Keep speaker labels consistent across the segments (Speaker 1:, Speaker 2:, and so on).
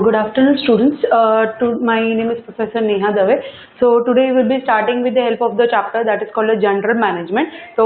Speaker 1: Good afternoon, students. My name is Professor Neha Dave. So today we will be starting with the help of the chapter that is called a general management. So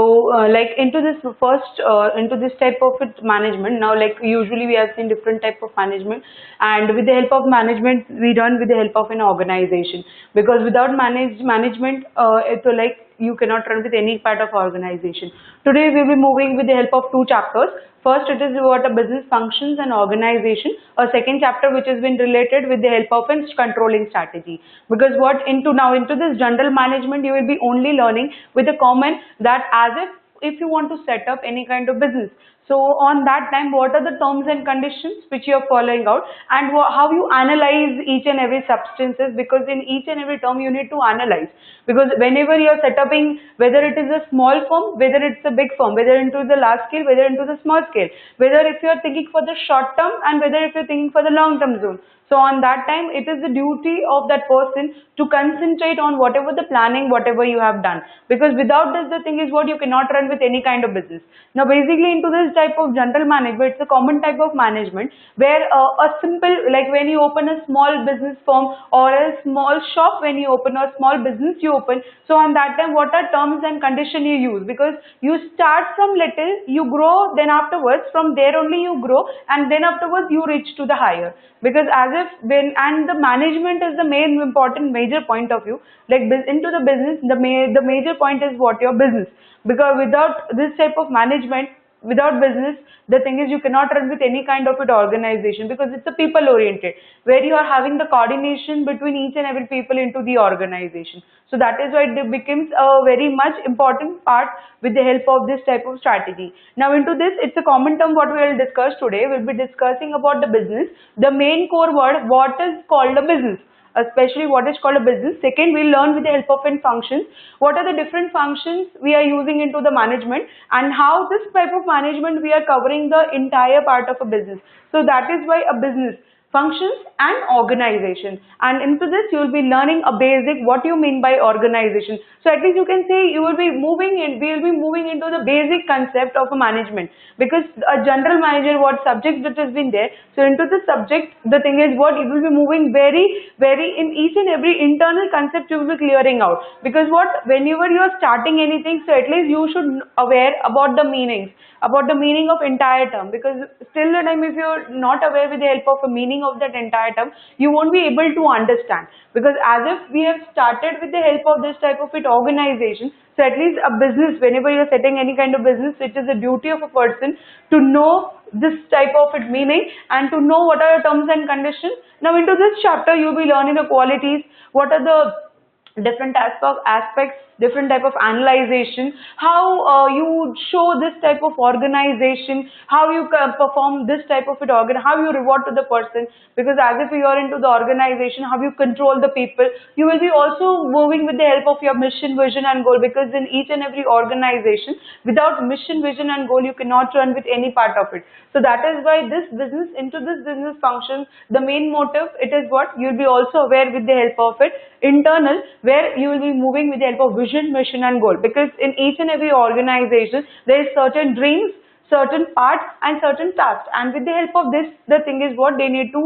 Speaker 1: like into this into this type of management. Now, like usually we have seen different type of management, and with the help of management we run with the help of an organization, because without management, it's like you cannot run with any part of organization. Today we will be moving with the help of two chapters. First, it is what a business functions and organization. A second chapter which has been related with the help of a controlling strategy. Because what into this general management, you will be only learning with a common that as if you want to set up any kind of business. So on that time, what are the terms and conditions which you are following out, and how you analyze each and every substances, because in each and every term you need to analyze, because whenever you are setting, whether it is a small firm, whether it's a big firm, whether into the large scale, whether into the small scale, whether if you are thinking for the short term and whether if you are thinking for the long term zone. So on that time, it is the duty of that person to concentrate on whatever the planning, whatever you have done. Because without this, the thing is what you cannot run with any kind of business. Now, basically into this type of general management, it's a common type of management where a simple, like when you open a small business firm or a small shop, when you open a small business you open. So on that time, what are terms and condition you use? Because you start from little, you grow, then afterwards from there only you grow, and then afterwards you reach to the higher. Because as if when, and the management is the main important major point of view, like into the business, the major point is what your business. Because without this type of management, without business, the thing is you cannot run with any kind of organization, because it's a people oriented, where you are having the coordination between each and every people into the organization. So that is why it becomes a very much important part with the help of this type of strategy. Now into this, it's a common term what we will discuss today. We'll be discussing about the business, the main core word, what is called a business, especially what is called a business. Second, we'll learn with the help of functions, what are the different functions we are using into the management, and how this type of management we are covering the entire part of a business. So that is why a business functions and organization, and into this you will be learning a basic what you mean by organization. So at least you can say we will be moving into the basic concept of a management, because a general manager, what subject that has been there, so into the subject, the thing is what it will be moving very in each and every internal concept you will be clearing out. Because what, whenever you are starting anything, so at least you should aware about the meanings, about the meaning of entire term, because still the time if you are not aware with the help of a meaning of that entire term, you won't be able to understand. Because as if we have started with the help of this type of organization, so at least a business, whenever you are setting any kind of business, it is the duty of a person to know this type of meaning and to know what are the terms and conditions. Now into this chapter you will be learning the qualities, what are the different aspects, different type of analyzation, how you show this type of organization, how you perform this type of how you reward to the person. Because as if you are into the organization, how you control the people. You will be also moving with the help of your mission, vision and goal, because in each and every organization, without mission, vision and goal, you cannot run with any part of it. So that is why this business, into this business functions, the main motive, it is what you will be also aware with the help of it internal, where you will be moving with the help of vision, mission and goal, because in each and every organization there is certain dreams, certain parts and certain tasks, and with the help of this, the thing is what they need to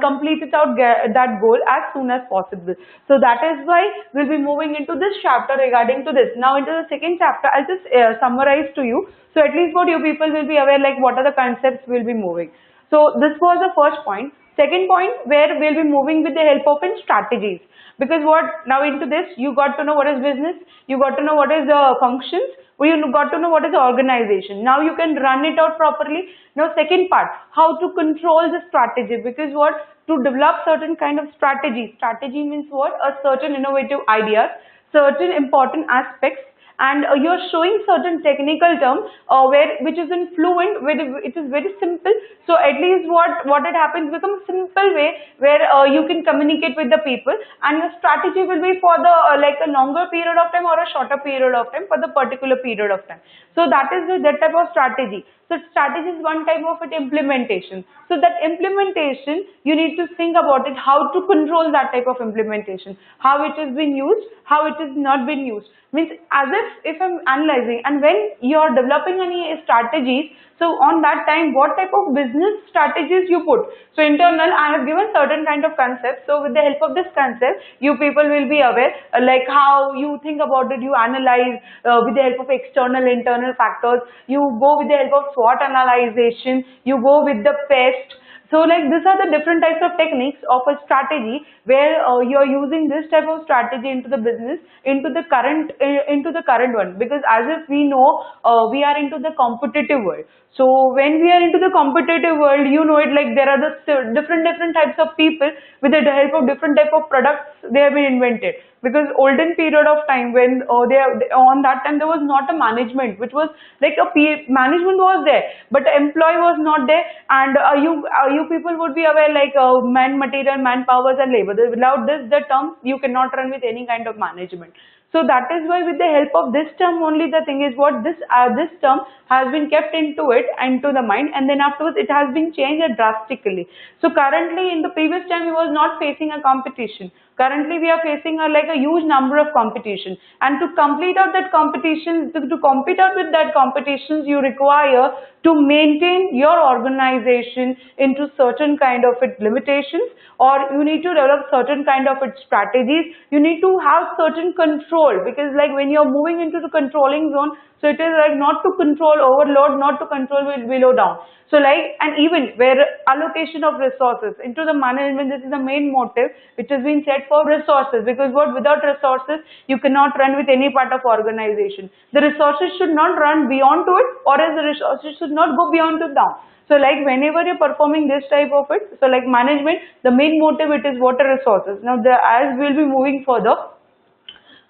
Speaker 1: complete it out, get that goal as soon as possible. So that is why we'll be moving into this chapter regarding to this. Now into the second chapter, I'll just summarize to you, so at least what you people will be aware, like what are the concepts we'll be moving. So this was the first point. Second point, where we'll be moving with the help of in strategies, because what now into this, you got to know what is business, you got to know what is the functions, you got to know what is the organization. Now you can run it out properly. Now second part, how to control the strategy, because what, to develop certain kind of strategy. Strategy means what, a certain innovative ideas, certain important aspects, and you're showing certain technical term where which is in fluent, where it is very simple, so at least what it happens become simple way where you can communicate with the people, and your strategy will be for the like a longer period of time or a shorter period of time for the particular period of time. So that is that type of strategy. So strategy is one type of it, implementation. So that implementation, you need to think about it, how to control that type of implementation, how it has been used, how it is not been used. Means as if I'm analyzing, and when you're developing any strategies, so on that time, what type of business strategies you put. So internal, I have given certain kind of concepts. So with the help of this concept, you people will be aware, like how you think about it, you analyze with the help of external, internal factors, you go with the help of SWOT analyzation, you go with the PEST. So like these are the different types of techniques of a strategy where you're using this type of strategy into the business, into the current one, because as if we know, we are into the competitive world. So when we are into the competitive world, you know it, like there are the different types of people with the help of different type of products they have been invented. Because olden period of time when on that time there was not a management, which was like management was there, but the employee was not there, and you people would be aware, like man, material, manpowers and labor. Without this, the term, you cannot run with any kind of management. So that is why with the help of this term only, the thing is what, this term has been kept into the mind, and then afterwards it has been changed drastically. So currently in the previous time we was not facing a competition. Currently we are facing like a huge number of competition, and to complete out that competition, to compete out with that competitions, you require to maintain your organization into certain kind of limitations, or you need to develop certain kind of strategies. You need to have certain control, because like when you're moving into the controlling zone, so it is like not to control overload, not to control below down. So like, and even where allocation of resources into the management, this is the main motive which has been set for resources, because what, without resources you cannot run with any part of organization. The resources should not run beyond to it, or else the resources should not go beyond to down. So like whenever you're performing this type of it, so like management, the main motive it is water resources. Now as we'll be moving further,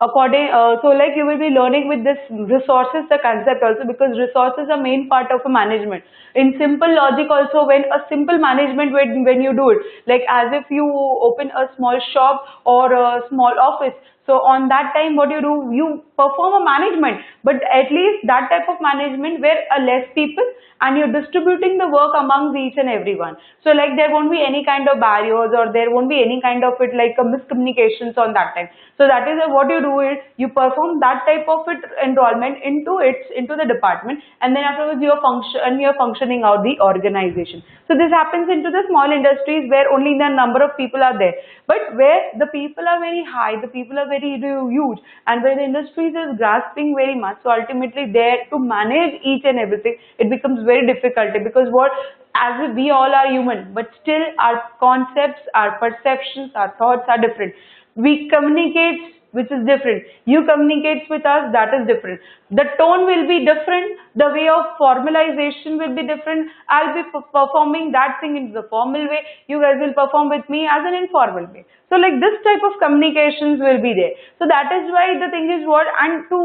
Speaker 1: according so like you will be learning with this resources the concept also, because resources are main part of a management. In simple logic also, when a simple management, when you do it, like as if you open a small shop or a small office, so on that time what you do, you perform a management, but at least that type of management where less people, and you're distributing the work amongst each and everyone. So like there won't be any kind of barriers, or there won't be any kind of like a miscommunications on that time. So that is what you do is you perform that type of enrollment into the department, and then afterwards you're functioning out the organization. So this happens into the small industries where only the number of people are there, but where the people are very high, the people are very huge, and where the industries is grasping very much. So ultimately there, to manage each and everything, it becomes very difficult, because what, as if we all are human, but still our concepts, our perceptions, our thoughts are different. We communicate, which is different. You communicate with us, that is different. The tone will be different. The way of formalization will be different. I'll be performing that thing in the formal way. You guys will perform with me as an informal way. So like this type of communications will be there. So that is why the thing is what, and to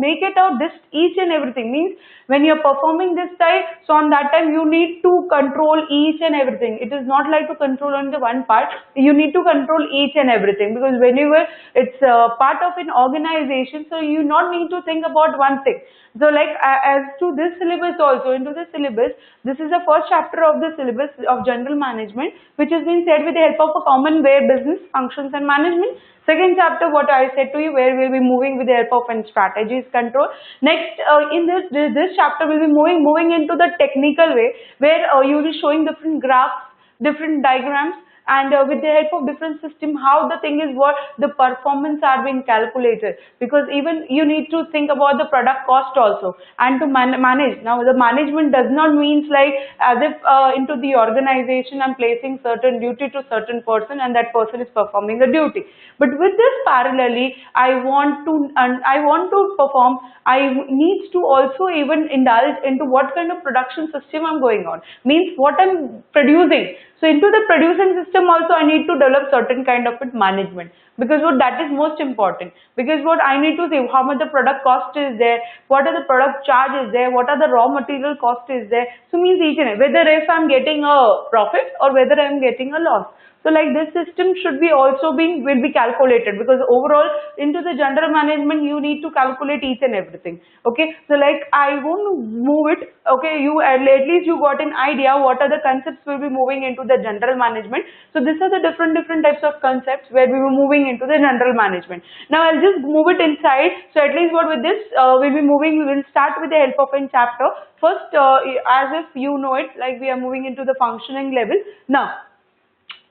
Speaker 1: make it out, this each and everything means when you're performing this type, so on that time you need to control each and everything. It is not like to control only the one part. You need to control each and everything, because whenever it's part of an organization, so you not need to think about one thing. So like as to this syllabus also, into the syllabus, this is the first chapter of the syllabus of general management, which has been said with the help of a common way business functions and management. Second chapter, what I said to you, where we'll be moving with the help of and strategies control. Next, in this chapter, we'll be moving into the technical way, where you will be showing different graphs, different diagrams, and with the help of different system, how the thing is what the performance are being calculated, because even you need to think about the product cost also, and to manage. Now the management does not means like as if into the organization I'm placing certain duty to certain person and that person is performing the duty, but with this parallelly I want to perform, I need to also even indulge into what kind of production system I'm going on, means what I'm producing. So into the producing system also I need to develop certain kind of management, because what that is most important, because what I need to say how much the product cost is there, what are the product charge is there, what are the raw material cost is there. So means each and whether if I'm getting a profit or whether I'm getting a loss. So like this system should be also will be calculated, because overall into the general management you need to calculate each and everything. Okay, so like I won't move it. Okay, you at least you got an idea what are the concepts will be moving into the general management. So these are the different types of concepts where we were moving into the general management. Now I'll just move it inside. So at least what with this we'll be moving. We will start with the help of a chapter. First, as if you know it, like we are moving into the functioning level now.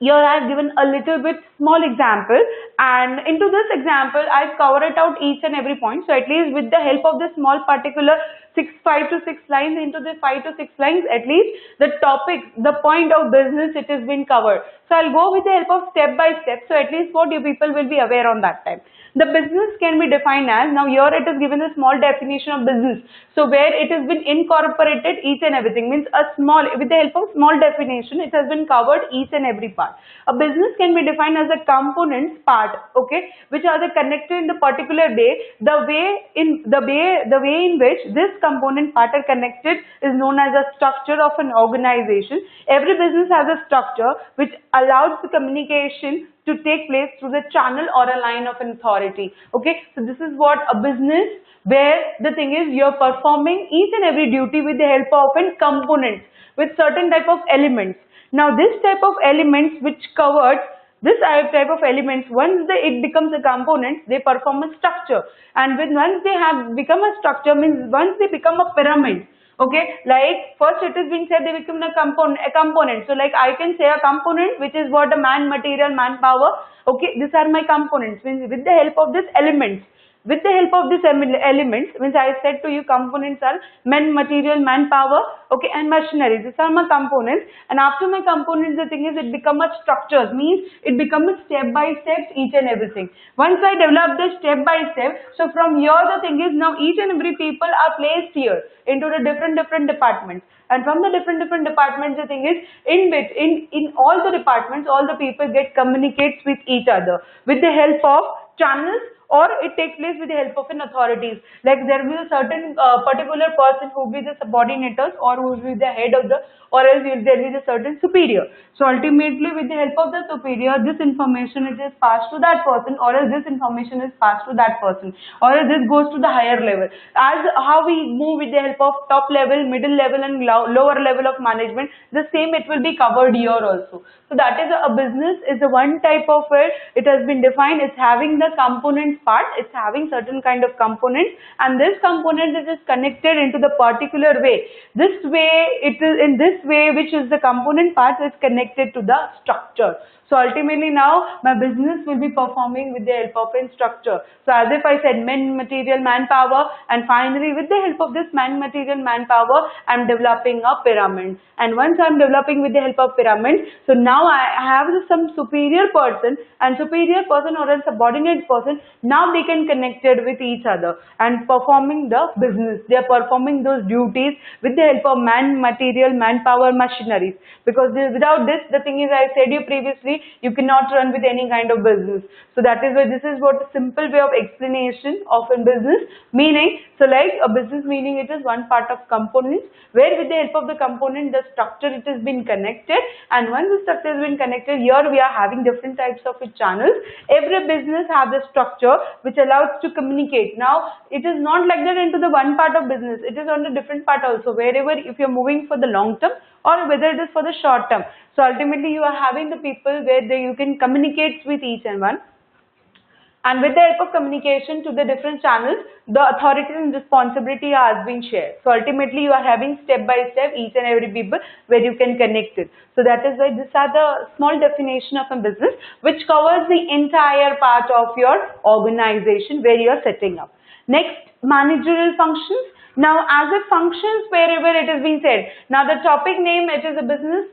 Speaker 1: Here I have given a little bit small example, and into this example I've covered it out each and every point. So at least with the help of this small particular 5 to 6 lines, into the 5 to 6 lines at least the topic, the point of business, it has been covered. So I'll go with the help of step by step. So at least what you people will be aware on that time. The business can be defined as, now here it is given a small definition of business. So where it has been incorporated each and everything, means a small, with the help of small definition it has been covered each and every part. A business can be defined as a components part, okay, which are the connected in the particular way. The way in which this component part are connected is known as a structure of an organization. Every business has a structure which allows the communication to take place through the channel or a line of authority. Okay, so this is what a business, where the thing is you're performing each and every duty with the help of components with certain type of elements. Now this type of elements which covered this type of elements, once it becomes a component, they perform a structure, and once they have become a structure, means once they become a pyramid. Okay, like first it has been said they become a component. So like I can say a component which is what a man, material, manpower. Okay, these are my components. Means with the help of these elements, with the help of these elements, means I said to you components are men, material, manpower, okay, and machinery. These are my components, and after my components the thing is it become a structures, means it becomes a step by step each and everything. Once I develop this step by step, so from here the thing is now each and every people are placed here into the different departments, and from the different departments the thing is in all the departments all the people get communicates with each other with the help of channels, or it takes place with the help of authorities. Like there will be a certain particular person who will be the subordinators, or who will be the head of the, or else there will be a certain superior. So ultimately with the help of the superior, this information it is passed to that person, or else this information is passed to that person, or else this goes to the higher level. As how we move with the help of top level, middle level and lower level of management, the same it will be covered here also. So that is a business is the one type of it has been defined. It's having the components part, it's having certain kind of components, and this component is connected into the particular way. This way, it is in this way which is the component part is connected to the structure. So ultimately now my business will be performing with the help of a structure. So as if I said men, material, manpower, and finally with the help of this man, material, manpower, I am developing a pyramid. And once I am developing with the help of pyramid, so now I have some superior person or a subordinate person. Now they can connected with each other and performing the business. They are performing those duties with the help of man, material, manpower, machineries. Because without this, the thing is I said you previously, you cannot run with any kind of business. So that is why this is what a simple way of explanation of a business, meaning So like a business meaning, it is one part of components where with the help of the component, the structure it has been connected, and once the structure has been connected, here we are having different types of channels. Every business have the structure which allows to communicate. Now it is not like that into the one part of business, it is on the different part also, wherever if you're moving for the long term or whether it is for the short term. So ultimately you are having the people where you can communicate with each and one. And with the help of communication to the different channels, the authority and responsibility has been shared. So ultimately you are having step by step each and every people where you can connect it. So that is why these are the small definition of a business which covers the entire part of your organization where you are setting up. Next, managerial functions. Now as it functions wherever it has been said. Now the topic name, it is a business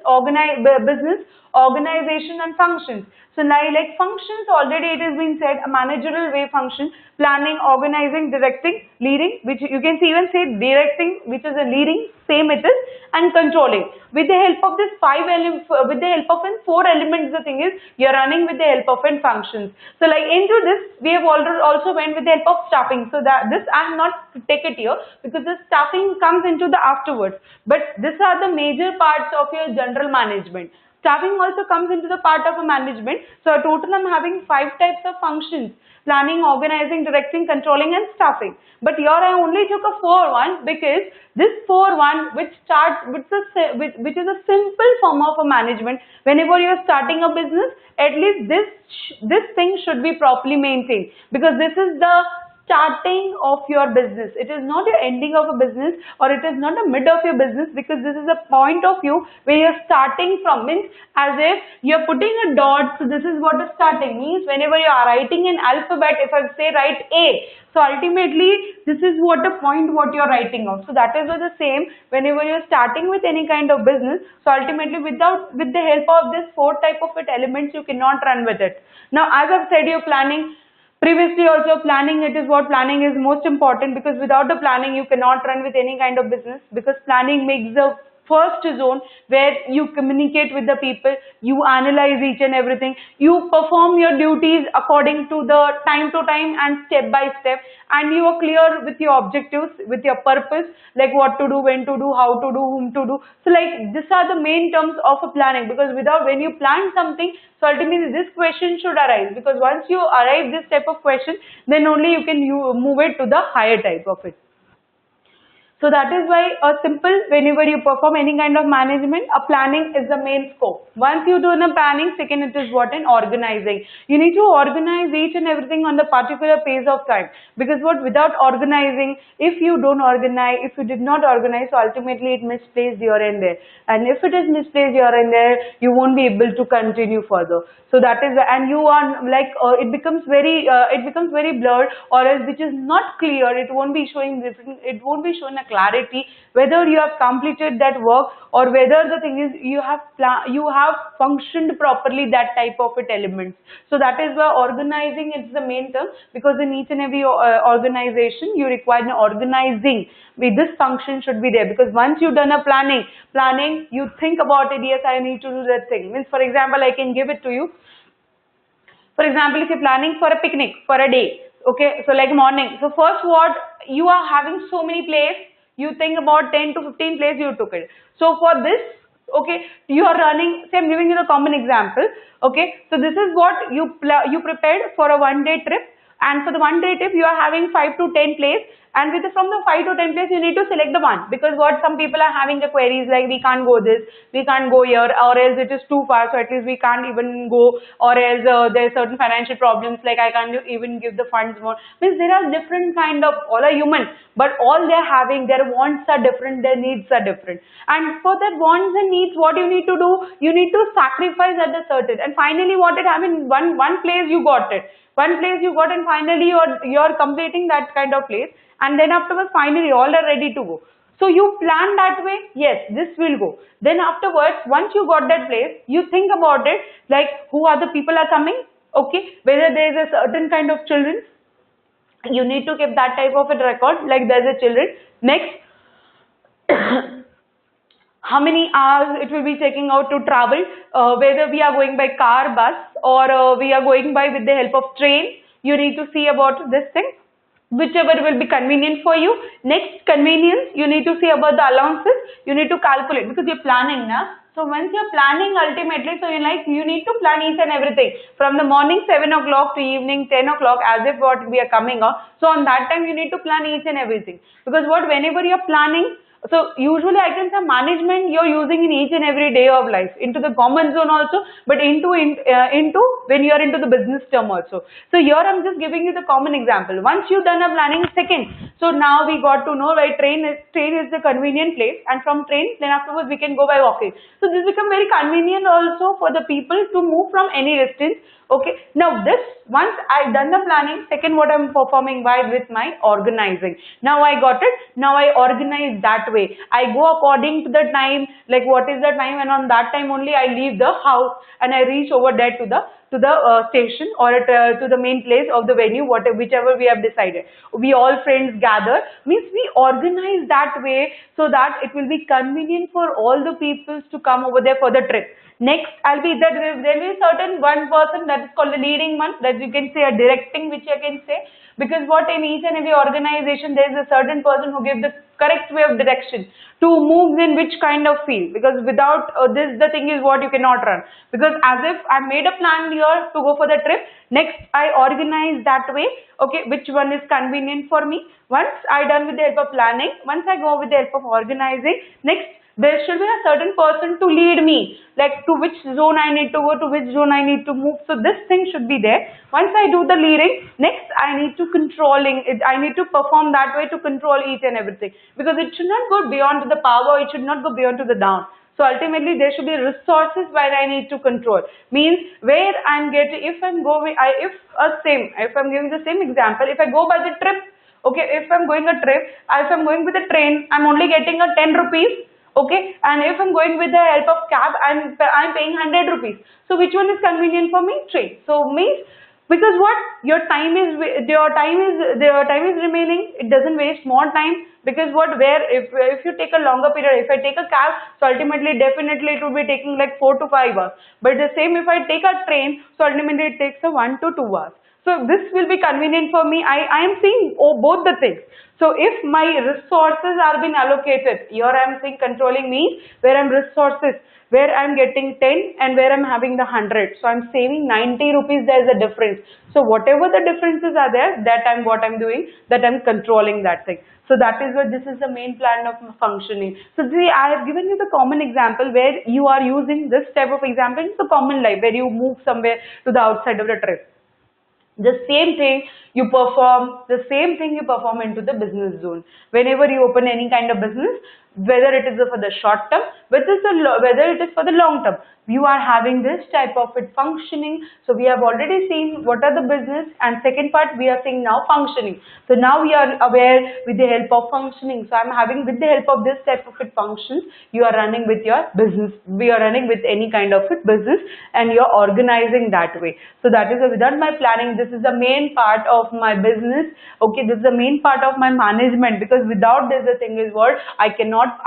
Speaker 1: organization and functions. So now like functions, already it has been said, a managerial way function, planning, organizing, directing, leading, which you can see even say directing, which is a leading, same it is, and controlling. With the help of this with the help of four elements, the thing is you're running with the help of functions. So like into this we have already also went with the help of staffing. So that this I have not to take it here because the staffing comes into the afterwards. But these are the major parts of your general management. Staffing also comes into the part of a management. So total I'm having 5 types of functions: planning, organizing, directing, controlling, and staffing. But here I only took a 4-1 because this 4-1 which is a simple form of a management. Whenever you are starting a business, at least this thing should be properly maintained, because this is the starting of your business. It is not your ending of a business, or it is not a mid of your business, because this is a point of view where you're starting from, means as if you're putting a dot. So this is what is starting means. Whenever you are writing an alphabet, if I say write A, so ultimately this is what the point what you're writing off. So that is the same whenever you're starting with any kind of business. So ultimately with the help of this 4 type of elements, you cannot run with it. Now as I've said, you're planning. Previously also planning, it is what planning is most important, because without the planning you cannot run with any kind of business, because planning makes the first zone where you communicate with the people, you analyze each and everything, you perform your duties according to the time to time and step by step, and you are clear with your objectives, with your purpose, like what to do, when to do, how to do, whom to do. So like these are the main terms of a planning, because without, when you plan something, so ultimately this question should arise, because once you arrive this type of question, then only you can move it to the higher type of it. So that is why a simple, whenever you perform any kind of management, a planning is the main scope. Once you do the planning, second it is what in organizing. You need to organize each and everything on the particular pace of time, because what, without organizing, if you don't organize, if you did not organize, so ultimately it misplaced your end there. And if it is misplaced your end there, you won't be able to continue further. So that is, and you are like, it becomes very blurred, or else which is not clear, it won't be showing different, it won't be showing a clarity whether you have completed that work, or whether the thing is you have functioned properly that type of elements. So that is why organizing is the main term, because in each and every organization you require an organizing. With this function should be there, because once you've done a planning, you think about it, yes, I need to do that thing. Means for example, I can give it to you. For example, if you're planning for a picnic for a day, okay, so like morning, so first what, you are having so many places, you think about 10 to 15 places you took it. So for this, okay, you are running, say I'm giving you the common example, okay, so this is what you prepared for a 1-day trip, and for the 1-day trip you are having 5 to 10 places, and from the 5 to 10 places you need to select the one, because what some people are having the queries like we can't go this, we can't go here, or else it is too far, so at least we can't even go, or else there are certain financial problems like I can't even give the funds more. Means there are different kind of, all are human, but all they are having, their wants are different, their needs are different, and for that wants and needs, what you need to do, you need to sacrifice at a certain, and finally what it happened, one place you got it, and finally you're completing that kind of place, and then afterwards finally all are ready to go. So you plan that way, yes, this will go. Then afterwards, once you got that place, you think about it, like who are the people are coming, okay, whether there is a certain kind of children, you need to keep that type of a record, like there's a children. Next, how many hours it will be taking out to travel, whether we are going by car, bus, or we are going by with the help of train, you need to see about this thing. whichever will be convenient for you. Next, convenience, you need to see about the allowances, you need to calculate because you're planning now. So once you're planning ultimately, so you need to plan each and everything from the morning 7 o'clock to evening 10 o'clock as if what we are coming on. So on that time you need to plan each and everything because whenever you're planning, so usually I can say management you're using in each and every day of life into the common zone also, but into when you are into the business term also. So here I'm just giving you the common example. Once you've done a planning, second, so now we got to know why train is the convenient place, and from train then afterwards we can go by walking. So this become very convenient also for the people to move from any distance. Okay, now this, once I've done the planning, second what I'm performing by with my organizing. Now I got it, now I organize that way. I go according to the time, like what is the time, and on that time only I leave the house and I reach over there to the station or to the main place of the venue, whichever we have decided. We all friends gather, means we organize that way so that it will be convenient for all the peoples to come over there for the trip. Next, I'll be there will be certain one person that is called the leading one, that you can say a directing, which I can say, because what in each and every organization there is a certain person who gives the correct way of direction to move in which kind of field, because without this the thing is what you cannot run, because as if I made a plan here to go for the trip, next I organize that way, okay, which one is convenient for me. Once I done with the help of planning, once I go with the help of organizing, next there should be a certain person to lead me, like to which zone I need to go, to which zone I need to move. So this thing should be there. Once I do the leading, next I need to controlling it. I need to perform that way to control each and everything, because it should not go beyond to the power, it should not go beyond to the down. So ultimately there should be resources where I need to control. Means where I'm getting, if I'm giving the same example, if I go by the trip, okay, if I'm going a trip, if I'm going with a train, I'm only getting a 10 rupees. Okay, and if I'm going with the help of cab, I'm paying 100 rupees. So which one is convenient for me? Train. So means, because what your time is remaining, it doesn't waste more time, because if you take a longer period, if I take a cab, so ultimately definitely it will be taking like 4 to 5 hours. But the same if I take a train, so ultimately it takes a 1 to 2 hours. So this will be convenient for me. I am seeing both the things. So if my resources are being allocated, here I am saying controlling means where I am resources, where I am getting 10 and where I am having the 100. So I am saving 90 rupees, there is a difference. So whatever the differences are there, that what I am doing, that I am controlling that thing. So that is what this is the main plan of functioning. So see, I have given you the common example where you are using this type of example in the common life, where you move somewhere to the outside of the trip. The same thing you perform into the business zone. Whenever you open any kind of business, whether it is for the short term, whether it is for the long term, you are having this type of it functioning. So we have already seen what are the business, and second part we are seeing now functioning. So now we are aware with the help of functioning. So I'm having with the help of this type of it functions, you are running with your business. We are running with any kind of it business, and you are organizing that way. So that is without my planning, this is the main part of my business. Okay, this is the main part of my management, because without this the thing is what I cannot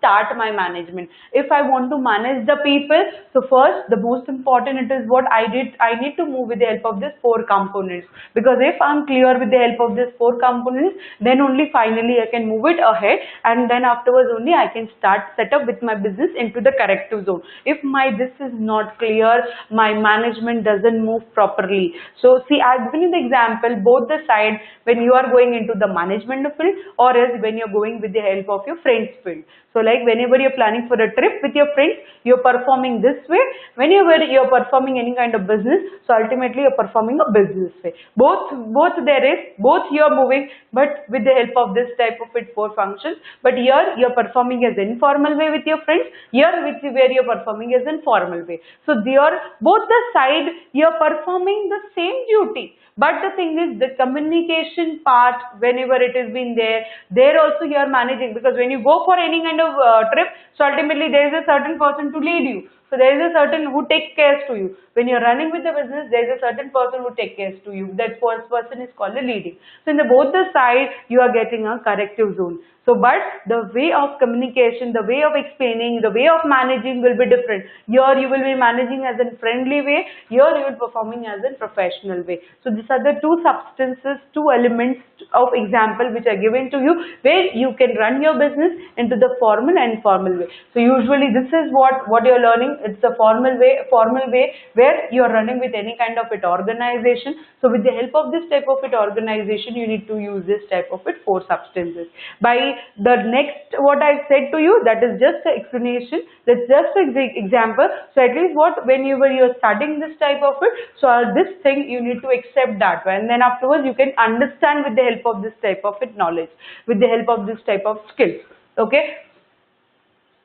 Speaker 1: start my management. If I want to manage the people, so first the most important it is what I need to move with the help of these 4 components, because if I'm clear with the help of these 4 components, then only finally I can move it ahead, and then afterwards only I can set up with my business into the corrective zone. If this is not clear, my management doesn't move properly. So see, I've given you the example, both the side, when you are going into the management field or else when you're going with the help of your friends field. So like whenever you're planning for a trip with your friends, you're performing this way. Whenever you're performing any kind of business, so ultimately you're performing a business way. Both you're moving, but with the help of this type of 4 functions. But here you're performing as informal way with your friends. Here where you're performing as in formal way. So there, both the side you're performing the same duty. But the thing is, the communication part, whenever it has been there also you are managing, because when you go for any kind of trip, so ultimately there is a certain person to lead you. So there is a certain who take cares to you. When you're running with the business, there is a certain person who take cares to you. That first person is called a leading. So in the both the side, you are getting a corrective zone. So, but the way of communication, the way of explaining, the way of managing will be different. Here you will be managing as a friendly way. Here you will be performing as a professional way. So these are the two substances, two elements of example which are given to you, where you can run your business into the formal and informal way. So usually this is what you're learning. It's the formal way where you're running with any kind of it organization. So with the help of this type of it organization, you need to use this type of it 4 substances. By the next what I said to you, that is just an explanation, that's just an example. So at least whenever you're studying this type of it, so this thing you need to accept that way, and then afterwards you can understand with the help of this type of it knowledge, with the help of this type of skills. Okay,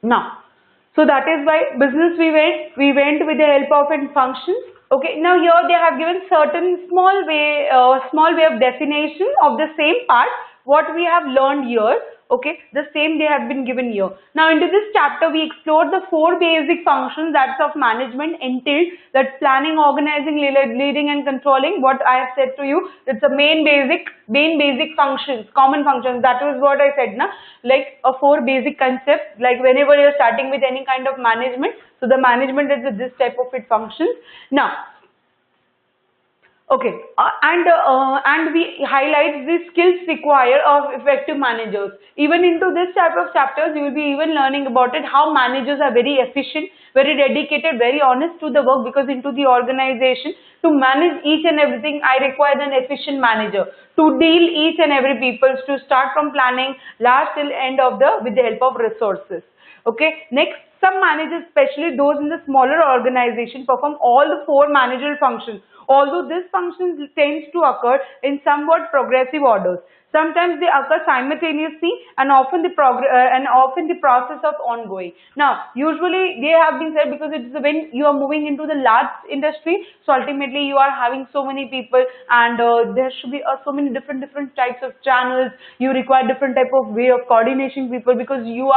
Speaker 1: now so that is why business we went with the help of it functions. Okay, now here they have given certain small way of definition of the same part what we have learned here. Okay, the same they have been given here. Now into this chapter we explored the 4 basic functions that's of management entailed, that's planning, organizing, leading and controlling. What I have said to you, it's a main basic functions, common functions. That is what I said, na? Like a 4 basic concepts, like whenever you're starting with any kind of management, so the management is with this type of it functions. Now okay, and we highlight the skills required of effective managers. Even into this type of chapters, you will be even learning about it, how managers are very efficient, very dedicated, very honest to the work, because into the organization, to manage each and everything, I require an efficient manager to deal each and every people, to start from planning, last till end of with the help of resources. Okay, next, some managers, especially those in the smaller organization, perform all the 4 managerial functions. Although this function tends to occur in somewhat progressive orders. Sometimes they occur simultaneously, and often the process of ongoing. Now, usually they have been said because it's when you are moving into the large industry, so ultimately you are having so many people, and there should be so many different types of channels. You require different type of way of coordination people, because you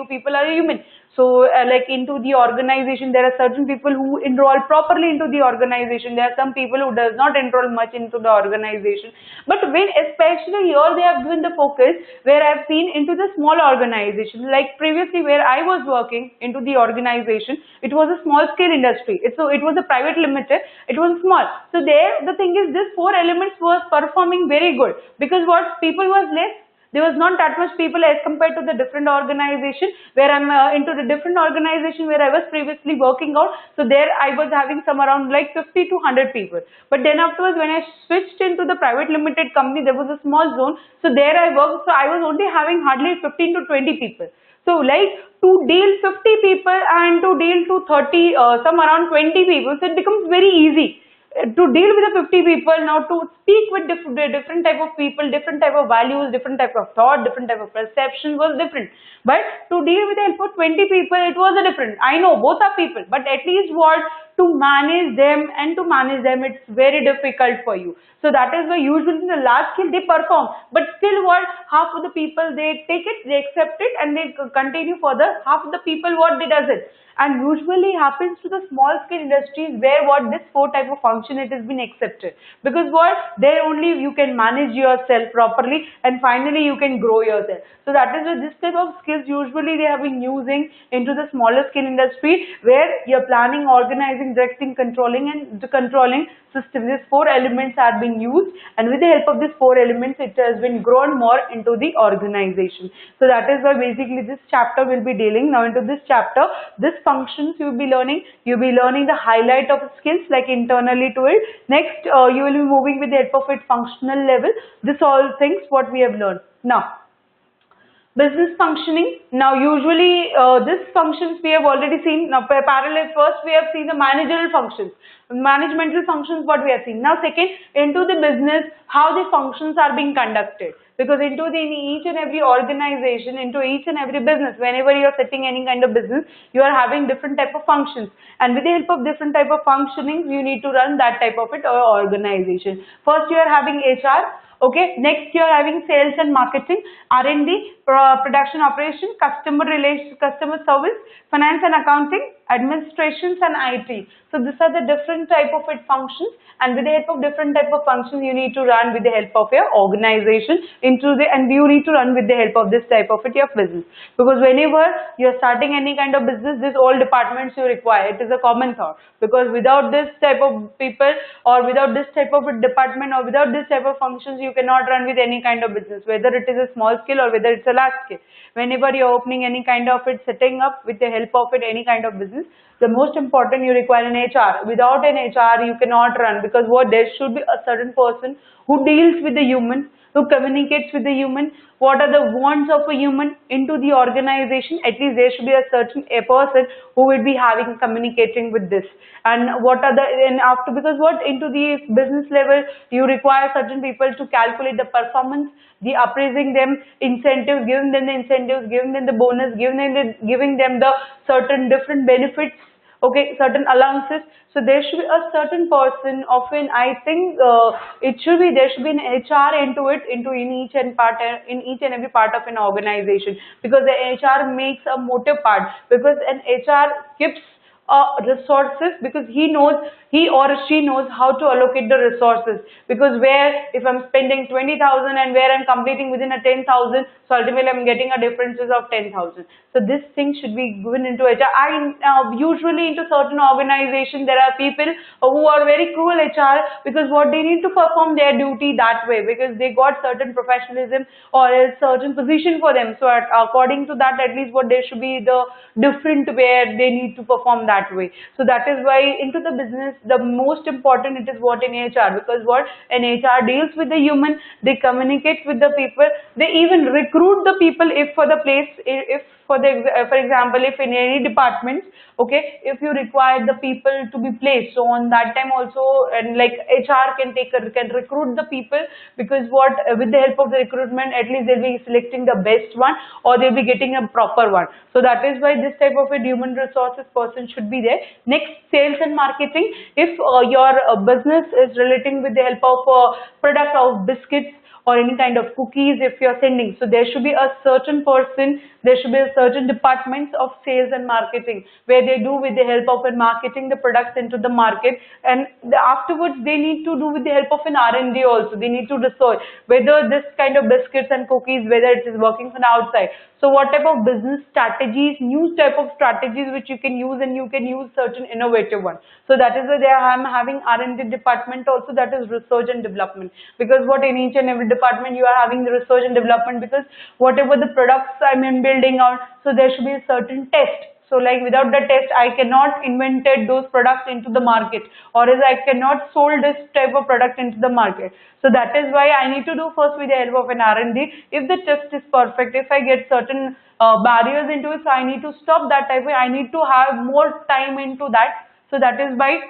Speaker 1: people are human. So like into the organization, there are certain people who enroll properly into the organization. There are some people who does not enroll much into the organization. But when especially here they have given the focus, where I have seen into the small organization, like previously where I was working into the organization, it was a small scale industry. So it was a private limited, it was small. So there the thing is, this 4 elements was performing very good, because what people was less, there was not that much people as compared to the different organization where I'm into the different organization where I was previously working out. So there I was having some around like 50 to 100 people. But then afterwards, when I switched into the private limited company, there was a small zone. So there I worked. So I was only having hardly 15 to 20 people. So like to deal 50 people and to deal to 30, some around 20 people, so it becomes very easy to deal with the 50 people. Now to speak with different type of people, different type of values, different type of thought, different type of perception was different. But to deal with the help of 20 people, it was a different. I know both are people, but at least what to manage them, it's very difficult for you. So that is why usually in the large scale they perform, but still what, half of the people they take it, they accept it, and they continue further. Half of the people what they does it. And usually happens to the small scale industries where what this 4 type of function it has been accepted, because what there only you can manage yourself properly, and finally you can grow yourself. So that is why this type of skills usually they have been using into the smaller scale industry, where you're planning, organizing, directing, controlling, and the controlling system. These 4 elements are being used, and with the help of these 4 elements it has been grown more into the organization. So that is why basically this chapter will be dealing. Now into this chapter, this functions you will be learning. You'll be learning the highlight of skills like internally to it. Next, you will be moving with the help of it functional level. This all things what we have learned. Now, business functioning. Now usually this functions we have already seen. Now parallel, first we have seen the managerial functions, managemental functions what we have seen. Now second, into the business, how the functions are being conducted. Because into each and every organization, into each and every business, whenever you are setting any kind of business, you are having different type of functions, and with the help of different type of functioning, you need to run that type of it or organization. First you are having HR. Okay, next you are having sales and marketing, R&D, production operation, customer relations, customer service, finance and accounting, administrations and IT. So these are the different type of it functions, and with the help of different type of functions you need to run with the help of your organization and you need to run with the help of this type of it your business, because whenever you are starting any kind of business, this all departments you require. It is a common thought, because without this type of people or without this type of a department or without this type of functions, you cannot run with any kind of business, whether it is a small scale or whether it's a large scale. Whenever you're opening any kind of it, setting up with the help of it any kind of business, the most important you require an HR. Without an HR you cannot run, because what there should be a certain person who deals with the human, who communicates with the human, what are the wants of a human into the organization. At least there should be a certain person who will be having communicating with this, and what are the, and after, because what into the business level you require certain people to calculate the performance, the appraising them incentives, giving them the incentives, giving them the bonus, giving them the certain different benefits, okay, certain allowances. So there should be a certain person, often I think it should be, there should be an HR into it, into in each and every part of an organization, because the HR makes a motive part, because an HR keeps resources, because he or she knows how to allocate the resources, because where if I'm spending 20,000 and where I'm completing within a 10,000, so ultimately I'm getting a differences of 10,000. So this thing should be given into HR. Usually into certain organizations there are people who are very cruel HR, because what they need to perform their duty that way, because they got certain professionalism or a certain position for them. So according to that, at least what there should be the different where they need to perform that way. So that is why into the business the most important it is what in HR, because what an HR deals with the human, they communicate with the people, they even recruit the people if for the place, if for example, if in any department, okay, if you require the people to be placed, so on that time also, and like HR can recruit the people, because what with the help of the recruitment, at least they'll be selecting the best one, or they'll be getting a proper one. So that is why this type of a human resources person should be there. Next, sales and marketing. If your business is relating with the help of product of biscuits or any kind of cookies, if you're sending, so there should be a certain person, there should be a certain departments of sales and marketing, where they do with the help of marketing the products into the market, and afterwards they need to do with the help of an R&D also. They need to research whether this kind of biscuits and cookies, whether it is working from the outside. So what type of business strategies, new type of strategies which you can use, and you can use certain innovative ones. So that is why I'm having R&D department also, that is research and development, because what in each and every department you are having the research and development, because whatever the products I'm building out, so there should be a certain test. So like without the test, I cannot invented those products into the market, or else I cannot sold this type of product into the market. So that is why I need to do first with the help of an R&D. If the test is perfect, if I get certain barriers into it, so I need to stop that type of, I need to have more time into that. So that is why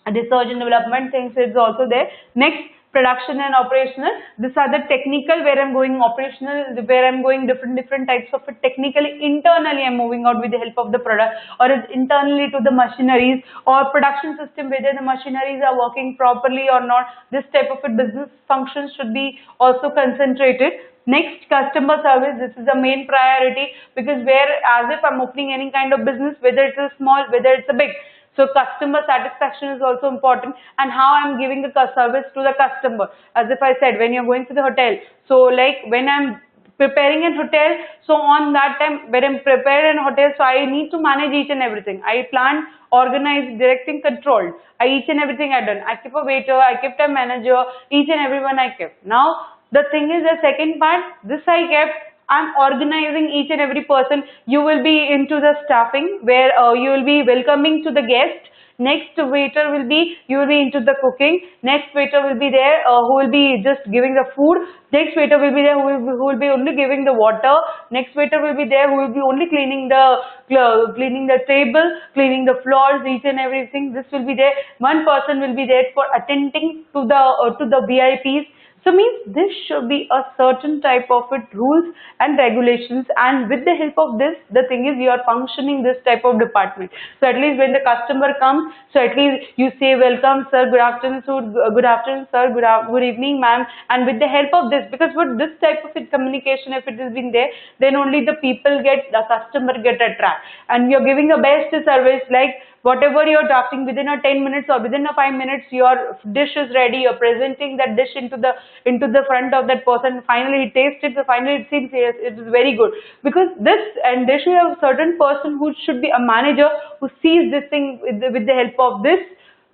Speaker 1: research and development things is also there. Next, production and operational. These are the technical, where I'm going operational, where I'm going different types of it. Technically, internally I'm moving out with the help of the product, or is internally to the machineries or production system, whether the machineries are working properly or not. This type of a business function should be also concentrated. Next, customer service. This is the main priority, because where as if I'm opening any kind of business, whether it's a small, whether it's a big. So customer satisfaction is also important, and how I'm giving the service to the customer. As if I said, when you're going to the hotel, so like when I'm preparing a hotel, so on that time when I'm preparing a hotel, so I need to manage each and everything. I plan, organize, directing, control. Each and everything I done. I keep a waiter, I kept a manager, each and everyone I kept. Now the thing is, the second part, this I kept, I'm organizing each and every person. You will be into the staffing, where you will be welcoming to the guest. Next waiter will be, you will be into the cooking. Next waiter will be there who will be just giving the food. Next waiter will be there who will be only giving the water. Next waiter will be there who will be only cleaning the table, cleaning the floors, each and everything. This will be there. One person will be there for attending to the VIPs. So means this should be a certain type of it rules and regulations, and with the help of this, the thing is you are functioning this type of department. So at least when the customer comes, so at least you say welcome sir, good afternoon sir, good afternoon sir, good evening ma'am, and with the help of this, because with this type of communication, if it has been there, then only the people get, the customer get attracted, and you're giving the best service, like whatever you're drafting within a 10 minutes or within a 5 minutes, your dish is ready, you're presenting that dish into the front of that person, finally he tastes it, so finally it seems yes, it is very good. Because this, and there should have a certain person who should be a manager who sees this thing with the help of this,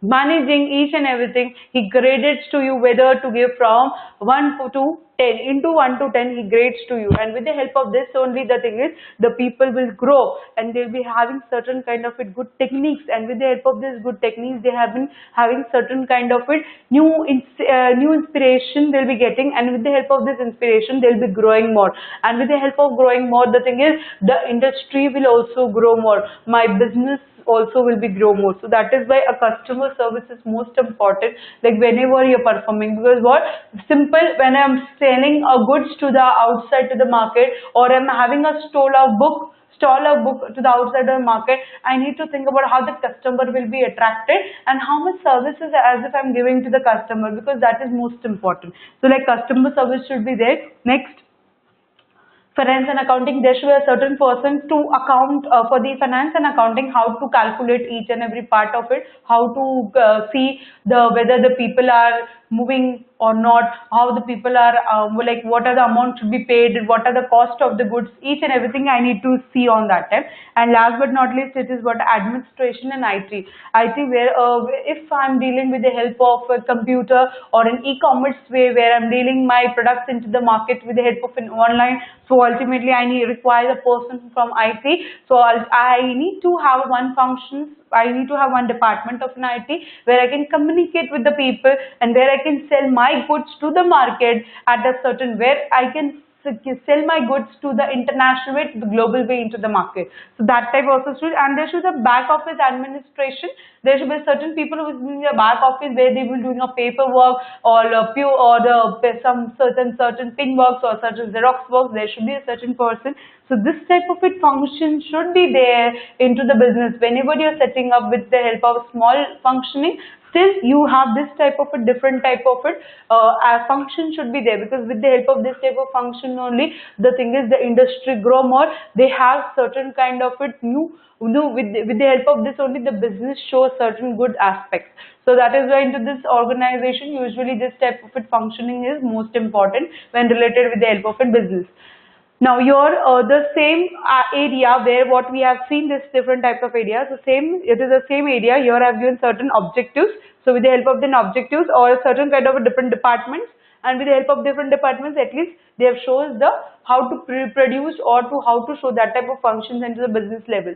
Speaker 1: managing each and everything, he grades to you whether to give from 1 to 10, into 1 to 10 he grades to you, and with the help of this only, the thing is the people will grow and they'll be having certain kind of it good techniques, and with the help of this good techniques they have been having certain kind of it new inspiration they'll be getting, and with the help of this inspiration they'll be growing more, and with the help of growing more, the thing is the industry will also grow more, my business also will be grow more. So that is why a customer service is most important, like whenever you're performing, because what simple, when I'm selling a goods to the outside to the market, or I'm having a stall of book to the outside of the market, I need to think about how the customer will be attracted and how much services as if I'm giving to the customer, because that is most important. So like customer service should be there. Next, finance and accounting, there should be a certain person to account for the finance and accounting, how to calculate each and every part of it, how to see the whether the people are moving or not, how the people are like what are the amount should be paid, what are the cost of the goods, each and everything I need to see on that time. And last but not least, it is what administration and IT. IT where if I'm dealing with the help of a computer or an e-commerce way where I'm dealing my products into the market with the help of an online, so ultimately I require a person from IT. So I need to have one function, I need to have one department of an IT where I can communicate with the people and where I can sell my goods to the market at a certain, where I can sell my goods to the international way, to the global way into the market. So that type also should, and there should be a back office administration. There should be certain people who is doing a back office where they will be doing a paperwork or some certain pin works or certain Xerox works. There should be a certain person. So this type of it function should be there into the business. Whenever you're setting up with the help of small functioning, still you have this type of a different type of it function should be there, because with the help of this type of function only, the thing is the industry grow more, they have certain kind of it with the help of this only the business shows certain good aspects. So that is why into this organization usually this type of it functioning is most important when related with the help of a business. Now your the same area where what we have seen this different types of areas, it is the same area. Here I have given certain objectives. So with the help of the objectives or certain kind of different departments, and with the help of different departments, at least they have shows the how to produce or to how to show that type of functions into the business level.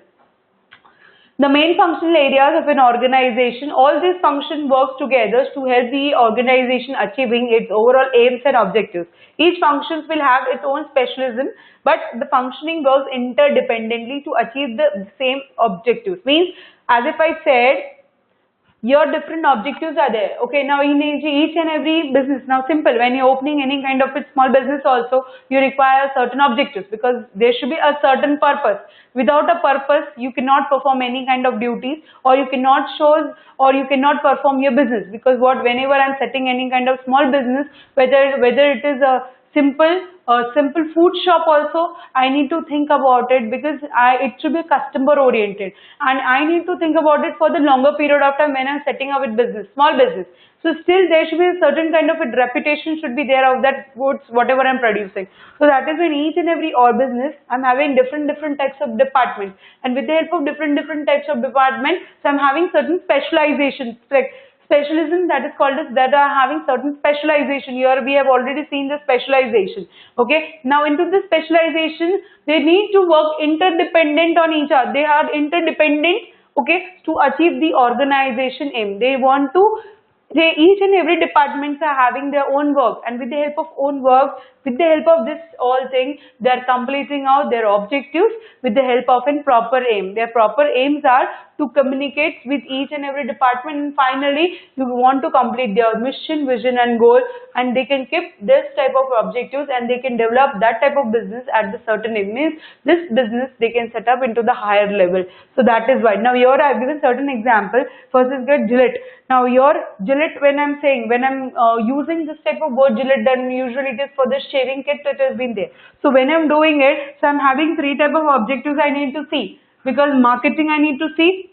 Speaker 1: The main functional areas of an organization, all these functions work together to help the organization achieving its overall aims and objectives. Each function will have its own specialism, but the functioning works interdependently to achieve the same objectives. Means, as if I said, your different objectives are there. Okay, now in each and every business, now simple, when you're opening any kind of a small business also, you require certain objectives because there should be a certain purpose. Without a purpose, you cannot perform any kind of duties, or you cannot show, or you cannot perform your business, because whenever I'm setting any kind of small business, whether it is a simple food shop also, I need to think about it because it should be customer oriented, and I need to think about it for the longer period of time when I'm setting up with business, small business. So still there should be a certain kind of a reputation should be there of that goods, whatever I'm producing. So that is when each and every business, I'm having different types of departments, and with the help of different types of departments, so I'm having certain specializations, like specialism, that is called as, that are having certain specialization. Here we have already seen the specialization. Okay, now into this specialization, they need to work interdependent on each other. They are interdependent, okay, to achieve the organization aim. Each and every departments are having their own work, and with the help of own work, With the help of this all thing, they are completing out their objectives with the help of a proper aim. Their proper aims are to communicate with each and every department, and finally you want to complete their mission, vision and goal, and they can keep this type of objectives and they can develop that type of business at the certain aim. Means this business they can set up into the higher level. So that is why. Now here I have given certain example. First is get Gillette. Now your Gillette, when I'm saying, when I'm using this type of word Gillette, then usually it is for the shaving kit that has been there. So when I'm doing it, so I'm having three type of objectives I need to see, because marketing I need to see,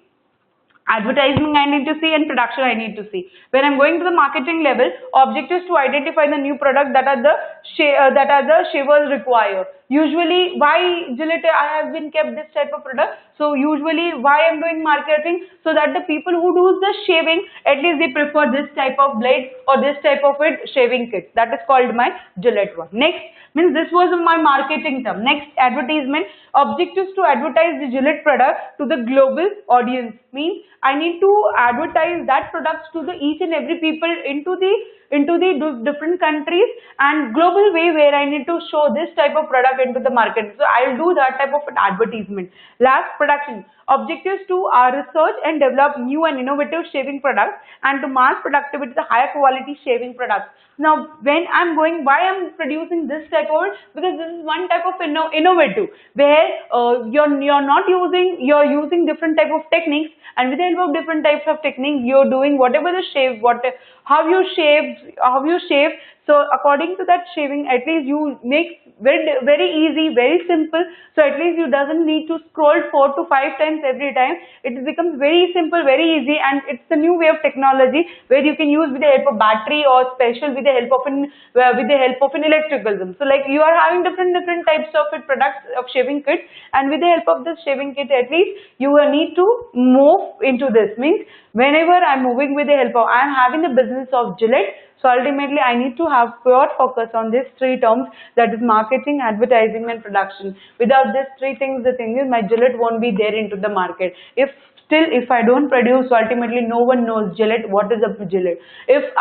Speaker 1: advertising I need to see, and production I need to see. When I'm going to the marketing level, objectives to identify the new product that are the shavers require. Usually, why Gillette I have been kept this type of product? So usually, why I'm doing marketing? So that the people who do the shaving, at least they prefer this type of blade or this type of shaving kit. That is called my Gillette one. Next, means this was my marketing term. Next, advertisement. Objectives to advertise the Gillette product to the global audience. Means I need to advertise that products to the each and every people into the different countries and global way, where I need to show this type of product into the market. So I'll do that type of an advertisement. Last, production. Objectives to research and develop new and innovative shaving products and to mass productivity the higher quality shaving products. Now when I'm going, why I'm producing this type of, because this is one type of innovative, where you're using different type of techniques, and with the help of different types of techniques you're doing whatever the shave, how you shave. So according to that shaving, at least you make very easy, very simple. So at least you doesn't need to scroll 4 to 5 times every time. It becomes very simple, very easy, and it's a new way of technology where you can use with the help of battery or special with the help of an electricalism. So like you are having different types of products of shaving kit, and with the help of this shaving kit, at least you will need to move into this. Means whenever I'm moving with the help of, I'm having the business of Gillette. So ultimately, I need to have pure focus on these three terms, that is marketing, advertising and production. Without these three things, the thing is my Gillette won't be there into the market. If I don't produce, so ultimately no one knows Gillette, what is a Gillette. If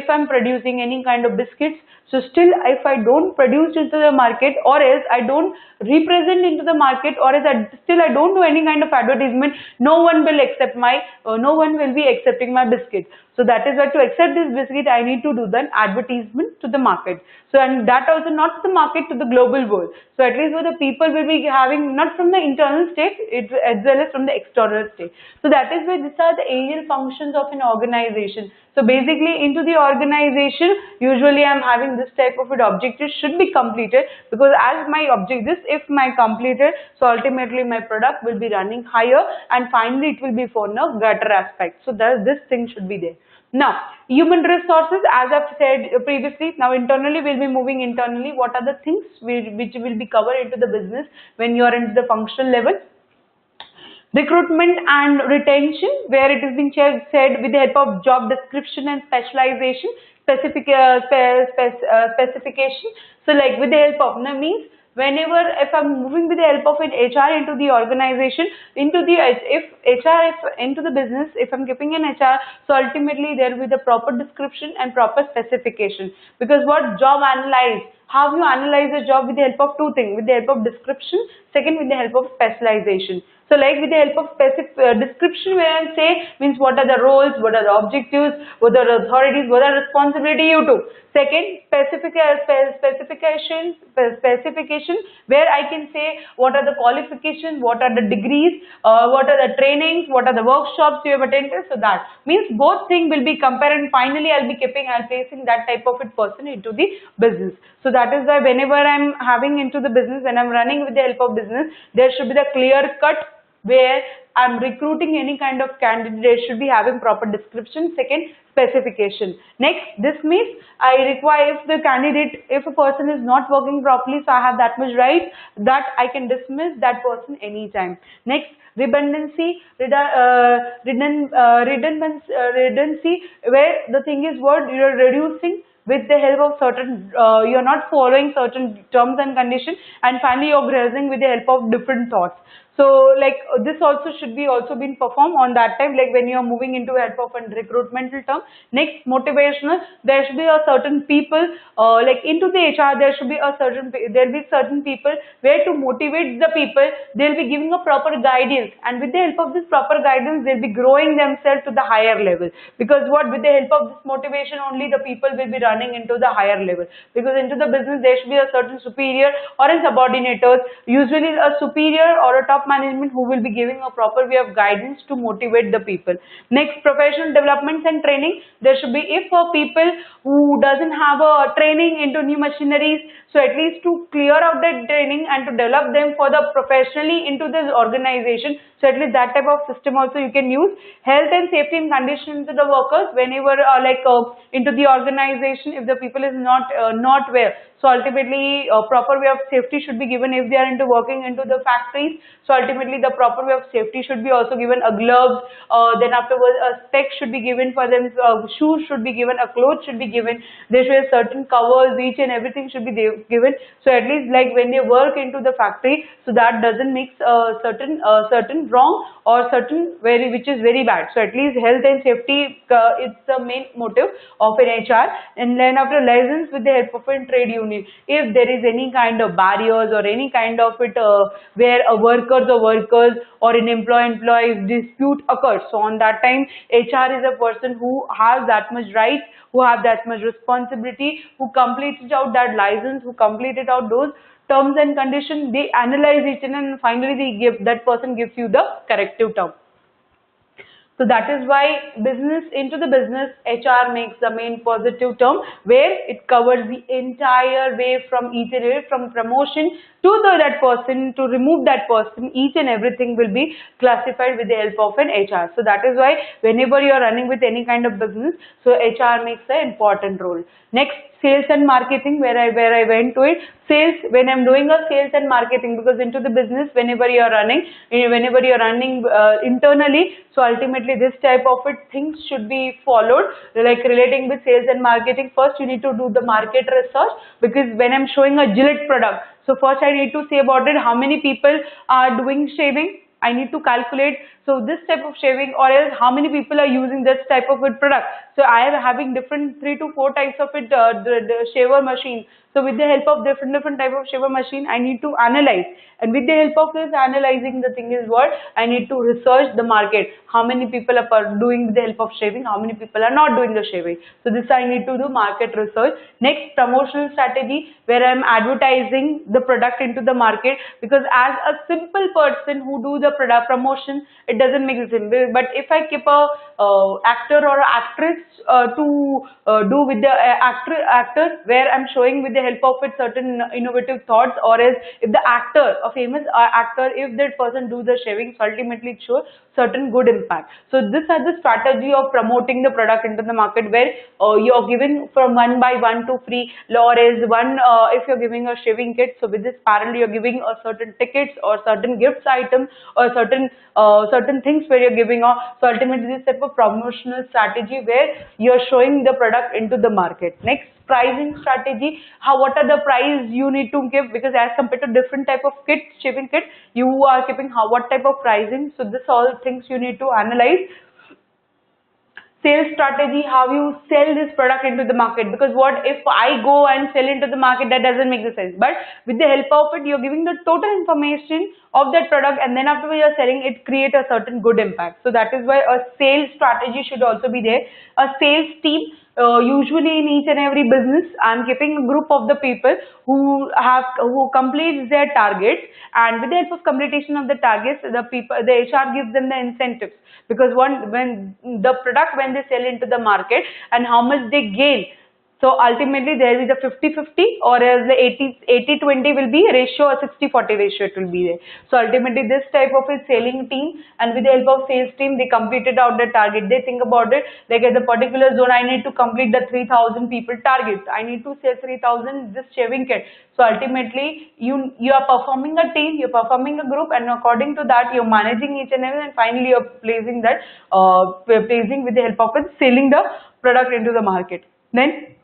Speaker 1: I'm producing any kind of biscuits, so still if I don't produce into the market, or else I don't represent into the market, or else I don't do any kind of advertisement, no one will be accepting my biscuit. So that is why to accept this biscuit, I need to do the advertisement to the market. So and that also not to the market, to the global world. So at least where the people will be having not from the internal state, as well as from the external state. So that is why these are the aerial functions of an organization. So basically into the organization, usually I'm having this type of an objective should be completed, because as my objective, if my completed, so ultimately my product will be running higher, and finally it will be for no greater aspect. So this thing should be there. Now, human resources, as I've said previously, now internally we'll be moving internally. What are the things which will be covered into the business when you are into the functional level? Recruitment and retention, where it has been said with the help of job description and specialization, specification. So like with the help of, means whenever if I'm moving with the help of an HR into the organization, into the business, if I'm keeping an HR, so ultimately there will be the proper description and proper specification. Because what job analyze, how you analyze a job with the help of two things, with the help of description, second with the help of specialization. So like with the help of description, where I say means what are the roles, what are the objectives, what are the authorities, what are responsibility you do. Second, specification, where I can say what are the qualifications, what are the degrees, what are the trainings, what are the workshops you have attended. So that means both things will be compared, and finally I'll placing that type of person into the business. So that is why whenever I'm having into the business, when I'm running with the help of business, there should be the clear cut, where I'm recruiting any kind of candidate, they should be having proper description. Second, specification. Next, this means I require, if the candidate, if a person is not working properly, so I have that much right that I can dismiss that person anytime. Next, redundancy, redundancy, where the thing is what you're reducing with the help of certain, you're not following certain terms and conditions, and finally you're grazing with the help of different thoughts. So like this also should be been performed on that time, like when you are moving into help of a recruitmental term. Next, motivational. There should be a certain people like into the HR. There should be a certain people where to motivate the people. They'll be giving a proper guidance, and with the help of this proper guidance, they'll be growing themselves to the higher level. Because what, with the help of this motivation only, the people will be running into the higher level. Because into the business, there should be a certain superior or a subordinators, usually a superior or a top management who will be giving a proper way of guidance to motivate the people. Next, professional developments and training. There should be, if people who doesn't have a training into new machineries, so at least to clear out that training and to develop them for the professionally into this organization. So at least that type of system also you can use. Health and safety and condition to the workers whenever into the organization, if the people is not well. So ultimately, proper way of safety should be given if they are into working into the factories. So ultimately, the proper way of safety should be also given. A gloves, then afterwards a spec should be given for them. Shoes should be given. A clothes should be given. There should be certain covers, each and everything should be given. So at least like when they work into the factory, so that doesn't mix certain wrong or certain which is very bad. So at least health and safety is the main motive of an HR. And then after license with the help of a trade union. If there is any kind of barriers or any kind of it where a workers or an employee dispute occurs, so on that time HR is a person who has that much right, who have that much responsibility, who completed out that license, who completed out those terms and conditions. They analyze it and finally that person gives you the corrective term. So that is why into the business, HR makes the main positive term where it covers the entire way from each and every, from promotion to that person, to remove that person, each and everything will be classified with the help of an HR. So that is why whenever you are running with any kind of business, so HR makes an important role. Next, sales and marketing, where I went to it. Sales, when I'm doing a sales and marketing, because into the business, whenever you are running internally, so ultimately this type of things should be followed, like relating with sales and marketing. First you need to do the market research, because when I'm showing a Gillette product, so first I need to say about it, how many people are doing shaving. I need to calculate, so this type of shaving, or else how many people are using this type of product. So I am having different 3 to 4 types of the shaver machine. So with the help of different type of shaver machine, I need to analyze, and with the help of this analyzing, the thing is what, I need to research the market. How many people are doing with the help of shaving, how many people are not doing the shaving. So this I need to do market research. Next, promotional strategy, where I am advertising the product into the market, because as a simple person who do the product promotion, it doesn't make sense. But if I keep a actor or actress to do with the actors, where I'm showing with the help of it certain innovative thoughts, or else if the actor, a famous actor, if that person do the shaving, so ultimately it shows certain good impact. So this is the strategy of promoting the product into the market, where you're giving from 1 by 1 to free, or else if you're giving a shaving kit, so with this parallel you're giving a certain tickets or certain gifts item or certain things where you're giving off. So ultimately this type of promotional strategy where you're showing the product into the market. Next, pricing strategy, what are the price you need to give, because as compared to different type of kit, shaving kit, you are keeping what type of pricing. So this all things you need to analyze. Sales strategy, how you sell this product into the market, because what if I go and sell into the market, that doesn't make sense. But with the help of it, you're giving the total information of that product, and then after you're selling it, create a certain good impact. So that is why a sales strategy should also be there. A sales team, usually in each and every business, I'm keeping a group of the people who completes their targets, and with the help of completion of the targets, the HR gives them the incentives, because when the product, when they sell into the market and how much they gain. So ultimately there is a 50-50, or else the 80-20 will be a ratio, or 60-40 ratio it will be there. So ultimately this type of a selling team, and with the help of sales team, they completed out the target. They think about it, like at the particular zone, I need to complete the 3,000 people targets. I need to sell 3,000 this shaving kit. So ultimately you are performing a team, you're performing a group, and according to that you're managing each and every, and finally you're placing that placing with the help of it, selling the product into the market. Then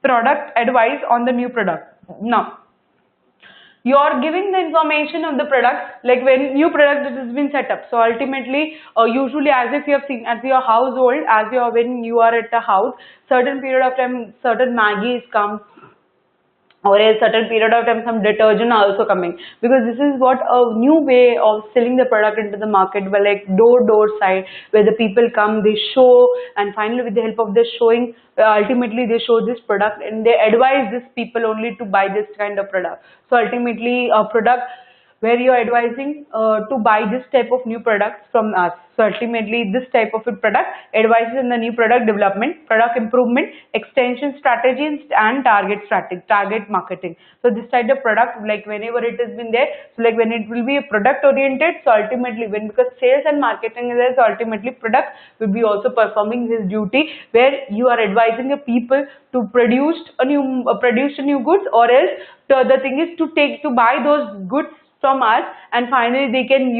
Speaker 1: product advice on the new product. Now, you are giving the information of the product, like when new product that has been set up. So ultimately, usually as if you have seen at your household, as you are when you are at a house, certain period of time, certain Maggies come, or a certain period of time some detergent are also coming, because this is what a new way of selling the product into the market, but like door side, where the people come, they show, and finally with the help of the showing, ultimately they show this product and they advise these people only to buy this kind of product. So ultimately a product where you are advising to buy this type of new products from us. So ultimately this type of a product advises on the new product development, product improvement, extension strategies and target marketing. So this type of product, like whenever it has been there, so like when it will be a product oriented, so ultimately when, because sales and marketing is there, so ultimately product will be also performing his duty, where you are advising the people to produce a new goods, or else the other thing is to buy those goods from us, and finally they can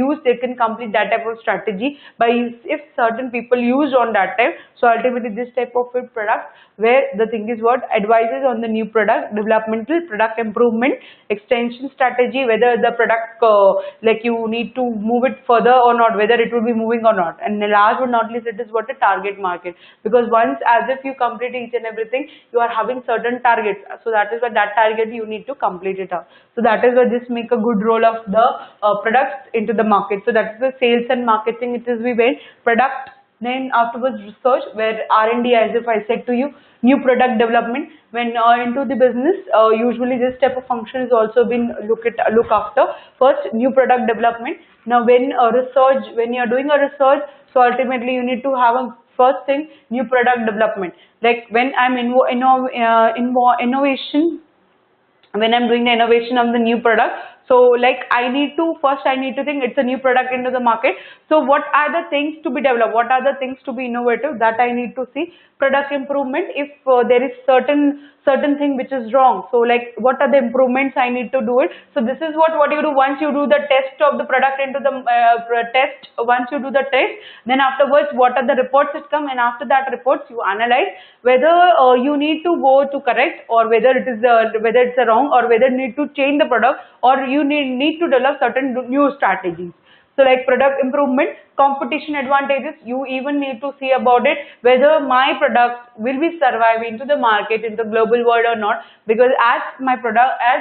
Speaker 1: complete that type of strategy by, if certain people use on that time. So ultimately this type of a product, where the thing is what advises on the new product developmental, product improvement, extension strategy, whether the product like you need to move it further or not, whether it will be moving or not, and last but not least it is what a target market, because once as if you complete each and everything, you are having certain targets, so that is why that target you need to complete it up. So that is why this make a good role of the products into the market. So that is the sales and marketing. It is we went product, then afterwards research, where R&D, as if I said to you, new product development. When into the business, usually this type of function is also been look after. First, new product development. Now when when you are doing a research, so ultimately you need to have a first thing, new product development. Like when I'm innovation, when I'm doing the innovation of the new product, so like I need to think it's a new product into the market. So what are the things to be developed? What are the things to be innovative? That I need to see. Product improvement, if there is certain thing which is wrong. So like what are the improvements I need to do it? So this is what you do once you do the test of the product into the test. Once you do the test, then afterwards what are the reports that come, and after that reports you analyze whether you need to go to correct, or whether it is whether it's a wrong, or whether you need to change the product, or you need to develop certain new strategies. So like product improvement, competition advantages, you even need to see about it whether my product will be surviving to the market in the global world or not, because as my product, as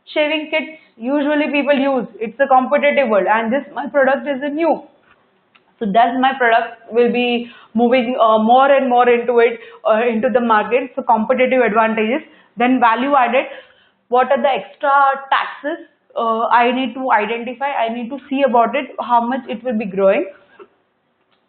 Speaker 1: shaving kits usually people use, it's a competitive world, and this my product is a new. So thus my product will be moving more and more into it, into the market. So competitive advantages. Then value added. What are the extra taxes I need to identify? I need to see about it, how much it will be growing.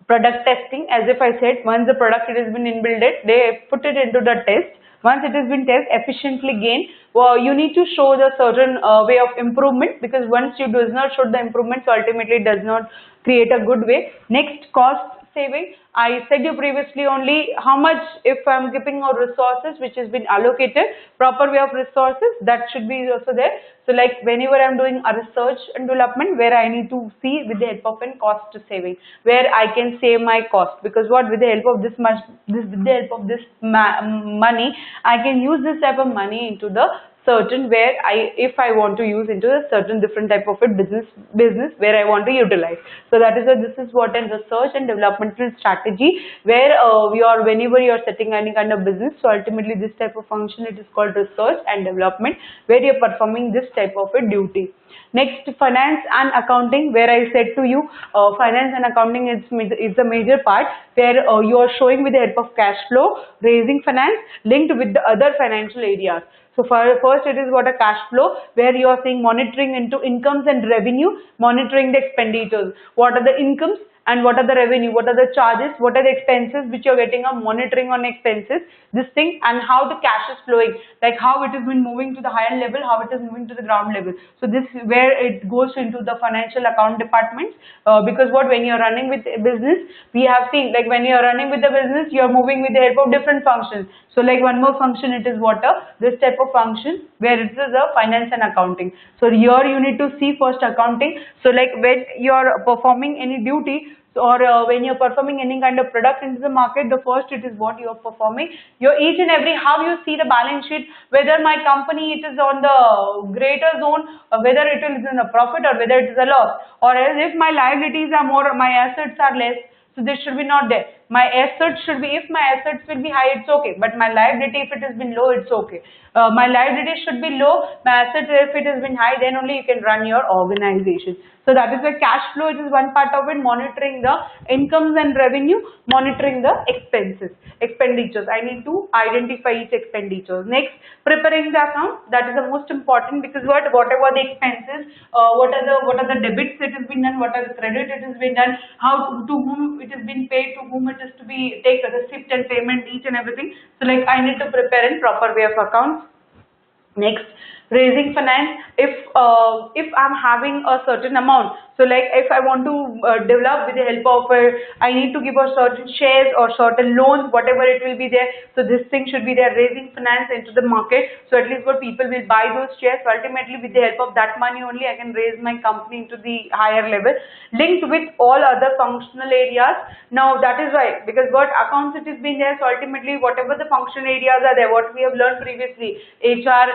Speaker 1: Product testing, as if I said, once the product it has been inbuilt, they put it into the test. Once it has been tested, efficiently gained, well, you need to show the certain way of improvement, because once you does not show the improvement, so ultimately it does not create a good way. Next, cost saving. I said you previously only how much, if I'm keeping our resources which has been allocated, proper way of resources, that should be also there. So like whenever I'm doing a research and development, where I need to see with the help of an cost saving, where I can save my cost, because what, with the help of this money, I can use this type of money into the certain, where if I want to use into a certain different type of a business where I want to utilize. So that is why this is what in research and developmental strategy, where whenever you are setting any kind of business, so ultimately this type of function, it is called research and development, where you are performing this type of a duty. Next, finance and accounting, where I said to you, finance and accounting is a major part, where you are showing with the help of cash flow, raising finance linked with the other financial areas. So first it is what a cash flow, where you are saying monitoring into incomes and revenue, monitoring the expenditures. What are the incomes and what are the revenue, what are the charges, what are the expenses which you're getting, a monitoring on expenses, this thing, and how the cash is flowing, like how it has been moving to the higher level, how it is moving to the ground level. So this where it goes into the financial account departments, because what, when you're running with a business, we have seen, like when you're running with the business, you're moving with the help of different functions. So like one more function, it is what this type of function, where it is a finance and accounting. So here you need to see first accounting. So like when you're performing any duty, or when you're performing any kind of product into the market, the first it is what you're performing. Your each and every, how you see the balance sheet, whether my company it is on the greater zone, or whether it is in a profit or whether it is a loss, or as if my liabilities are more, my assets are less. So this should be not there. My assets should be, if my assets will be high, it's okay. But my liability, if it has been low, it's okay. My liability should be low. My assets, if it has been high, then only you can run your organization. So that is why cash flow, it is one part of it, monitoring the incomes and revenue, monitoring the expenses, expenditures. I need to identify each expenditure. Next, preparing the account. That is the most important, because whatever the expenses, what are the debits it has been done, what are the credit it has been done, how to whom it has been paid, to whom it is to be take a receipt and payment, each and everything. So like I need to prepare in proper way of accounts. Next, raising finance. If I'm having a certain amount, so like if I want to develop with the help of I need to give a certain shares or certain loans, whatever it will be there. So this thing should be there, raising finance into the market. So at least what people will buy those shares. So ultimately, with the help of that money only, I can raise my company into the higher level, linked with all other functional areas. Now that is why, because what accounts it has been there. So ultimately, whatever the functional areas are there, what we have learned previously, HR,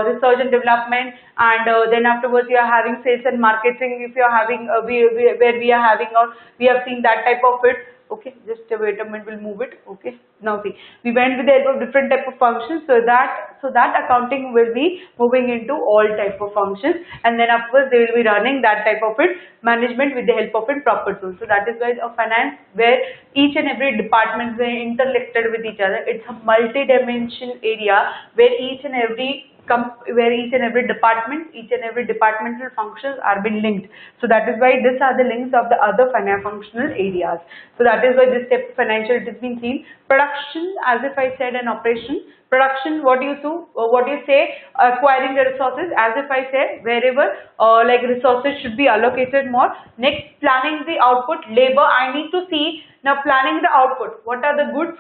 Speaker 1: research and development, and then afterwards you are having sales and marketing. If you are having where we are having, or we have seen that type of it. Okay, just wait a minute, we'll move it. Okay, now see, we went with the help of different type of functions, so that accounting will be moving into all type of functions, and then of course they will be running that type of it management with the help of it proper tools. So that is why a finance, where each and every department is interconnected with each other. It's a multi-dimension area where each and every department, each and every departmental functions are being linked. So that is why these are the links of the other functional areas. So that is why this step financial it has been seen. Production, as if I said, an operation. Production, what you say, acquiring the resources, as if I said, wherever like resources should be allocated more. Next, planning the output. Labor, I need to see now planning the output. What are the goods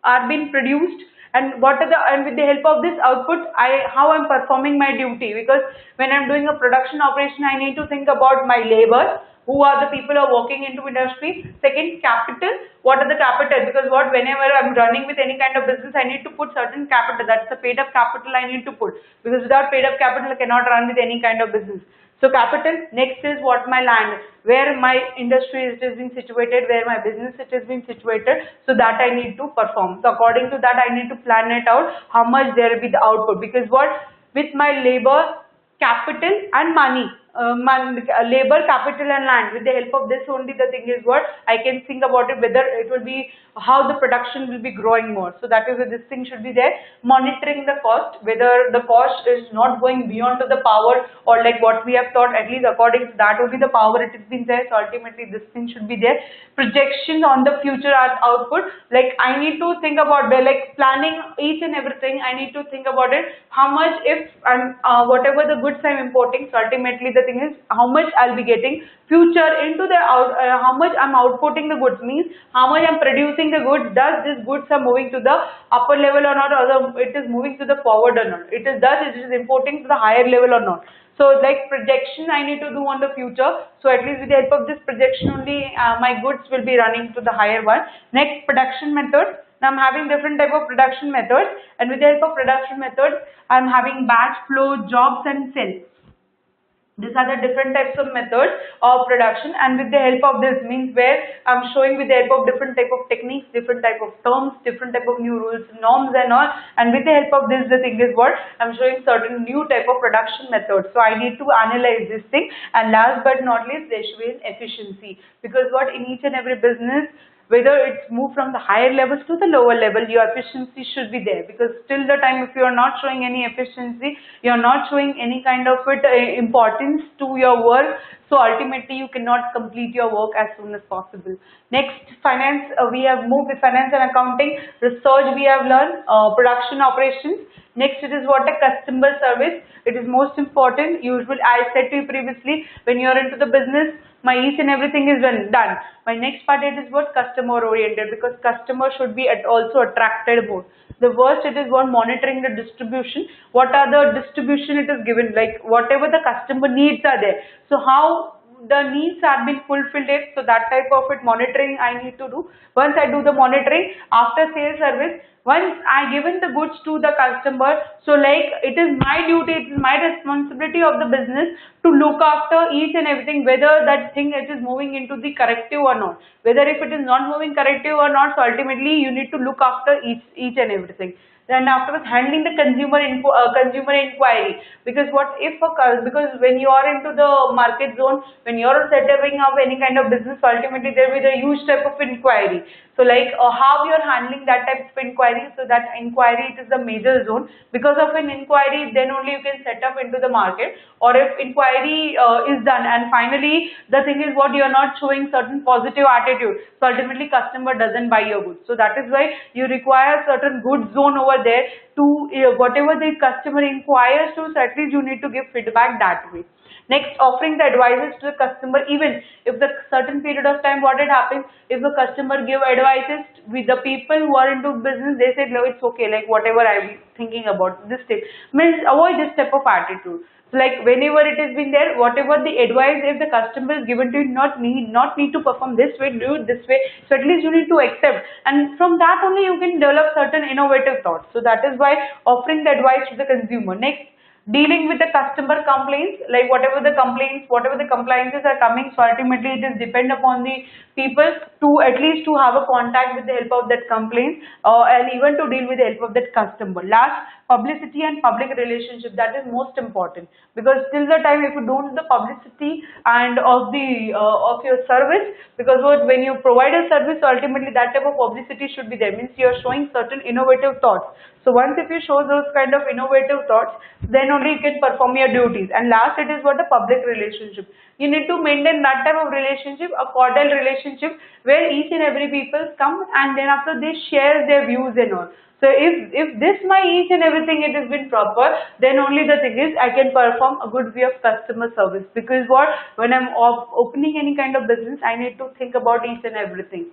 Speaker 1: are being produced, and with the help of this output, how I'm performing my duty. Because when I'm doing a production operation, I need to think about my labor, who are the people who are working into industry. Second, capital. What are the capital? Because whenever I'm running with any kind of business, I need to put certain capital. That's the paid up capital I need to put, because without paid up capital, I cannot run with any kind of business. So capital. Next is what my land, where my industry is being situated, where my business it is being situated. So that I need to perform. So according to that, I need to plan it out how much there will be the output. Because with my labor, capital and money, labor, capital and land, with the help of this only, the thing is I can think about it, whether it will be how the production will be growing more. So that is why this thing should be there. Monitoring the cost, whether the cost is not going beyond to the power, or like what we have thought, at least according to that only the power it has been there. So ultimately this thing should be there. Projection on the future output, like I need to think about like planning each and everything. I need to think about it, how much if and whatever the goods I'm importing. So ultimately the thing is how much I'll be getting future into the how much I'm outputting the goods, means how much I'm producing the goods. Does these goods are moving to the upper level or not, or it is moving to the forward or not, it is importing to the higher level or not. So like projection I need to do on the future. So at least with the help of this projection only, my goods will be running to the higher one. Next, production methods. Now I'm having different type of production methods, and with the help of production methods, I'm having batch, flow, jobs and cells. These are the different types of methods of production, and with the help of this, means where I'm showing with the help of different type of techniques, different type of terms, different type of new rules, norms and all, and with the help of this, the thing is I'm showing certain new type of production methods. So I need to analyze this thing, and last but not least, there should be an efficiency, because in each and every business, whether it's moved from the higher levels to the lower level, your efficiency should be there. Because till the time if you are not showing any efficiency, you are not showing any kind of importance to your work, so ultimately you cannot complete your work as soon as possible. Next, finance, we have moved with finance and accounting. Research we have learned, production operations. Next, it is a customer service. It is most important. Usually, I said to you previously, when you are into the business, my each and everything is done. My next part, it is customer oriented, because customer should be also attracted more. The first, it is monitoring the distribution. What are the distribution it is given, like whatever the customer needs are there. So how the needs are been fulfilled it, so that type of it monitoring I need to do. Once I do the monitoring, after sales service, once I given the goods to the customer, so like it is my duty, it is my responsibility of the business to look after each and everything, whether that thing it is moving into the corrective or not. Whether if it is not moving corrective or not, so ultimately you need to look after each and everything. Then afterwards handling the consumer inquiry, because what if because when you are into the market zone, when you are setting up any kind of business, ultimately there will be a huge type of inquiry. So like how you are handling that type of inquiry, so that inquiry it is the major zone. Because of an inquiry, then only you can set up into the market. Or if inquiry is done and finally the thing is what, you are not showing certain positive attitude, so ultimately customer doesn't buy your goods. So that is why you require certain good zone over there to whatever the customer inquires to, so at least you need to give feedback that way. Next, offering the advices to the customer, even if the certain period of time, what it happens, if the customer give advices with the people who are into business, they said, no, it's okay, like whatever I'm thinking about this tip, means avoid this type of attitude. So like whenever it has been there, whatever the advice, if the customer is given to you, not need to perform this way, do it this way, so at least you need to accept, and from that only you can develop certain innovative thoughts. So that is why offering the advice to the consumer. Next, dealing with the customer complaints, like whatever the complaints, whatever the compliances are coming, so ultimately it is depend upon the people to at least to have a contact with the help of that complaint, and even to deal with the help of that customer. Last, publicity and public relationship, that is most important, because till the time if you don't do the publicity and of the of your service, because what, when you provide a service, so ultimately that type of publicity should be there, means you are showing certain innovative thoughts. So once if you show those kind of innovative thoughts, then only you can perform your duties. And last, it is what, a public relationship. You need to maintain that type of relationship, a cordial relationship, where each and every people come and then after they share their views and all. So if this my each and everything it has been proper, then only the thing is I can perform a good way of customer service. Because what, when I'm opening any kind of business, I need to think about each and everything.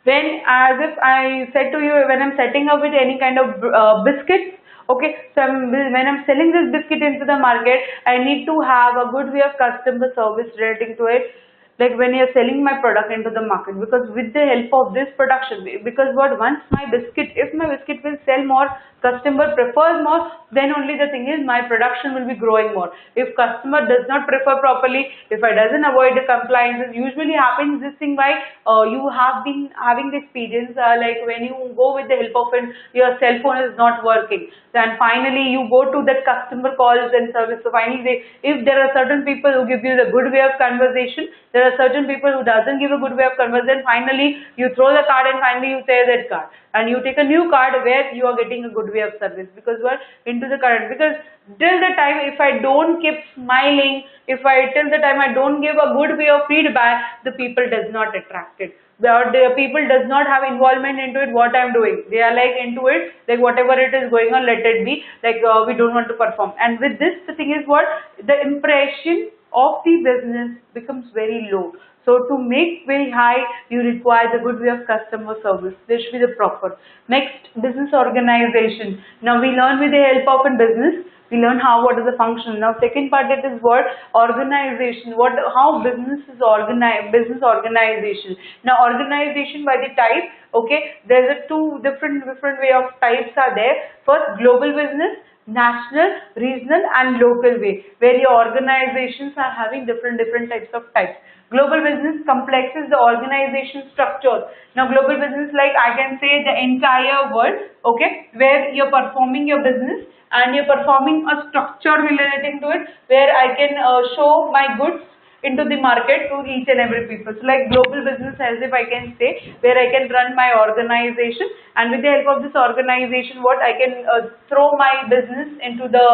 Speaker 1: When, as if I said to you, when I'm setting up with any kind of biscuits, okay, so when I'm selling this biscuit into the market, I need to have a good way of customer service relating to it, like when you're selling my product into the market, because with the help of this production, because what, once my biscuit, if my biscuit will sell more, customer prefers more, then only the thing is my production will be growing more. If customer does not prefer properly, if I doesn't avoid the compliances, usually happens this thing by you have been having the experience, like when you go with the help of your cell phone is not working, then finally you go to that customer calls and service. So finally if there are certain people who give you the good way of conversation, there are certain people who doesn't give a good way of conversation, finally you throw the card and finally you tear that card and you take a new card where you are getting a good way of service, because we're into the current. Because till the time if I don't keep smiling, if I till the time I don't give a good way of feedback, the people does not attract it. The people does not have involvement into it, what I'm doing. They are like into it, like whatever it is going on, let it be, like we don't want to perform. And with this, the thing is what, the impression of the business becomes very low. So to make very high, you require the good way of customer service. This should be the proper. Next, business organization. Now we learn with the help of a business, we learn how, what is the function. Now second part, it is what, organization, what, how business is organized, business organization. Now organization by the type, okay, there's a two different way of types are there. First, global business, national, regional and local way, where your organizations are having different types of types. Global business complexes the organization structure. Now global business, like I can say the entire world, okay, where you're performing your business and you're performing a structure relating to it, where I can show my goods into the market to each and every people. So like global business, as if I can say, where I can run my organization, and with the help of this organization, what I can throw my business into the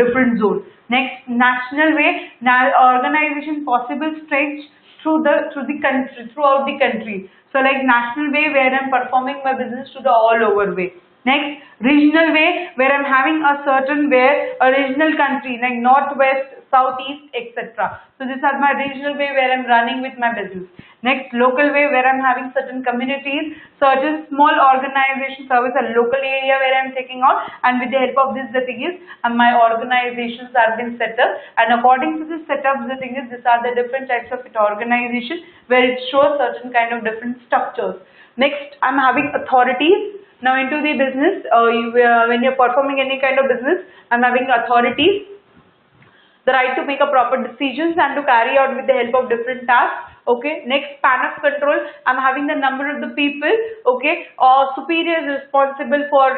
Speaker 1: different zone. Next, national way, organization possible stretch through the country, throughout the country. So like national way, where I'm performing my business to the all over way. Next, regional way, where I'm having a certain where a regional country like northwest, southeast, etc. So these are my regional way where I'm running with my business. Next, local way, where I'm having certain communities, certain small organization service a local area where I'm taking out, and with the help of this, the thing is, my organizations are been set up, and according to this setup, the thing is, these are the different types of organization where it shows certain kind of different structures. Next, I'm having authorities. Now into the business, when you're performing any kind of business, I'm having authorities, the right to make a proper decisions and to carry out with the help of different tasks. Okay, next, span of control, I'm having the number of the people. Okay, superior is responsible for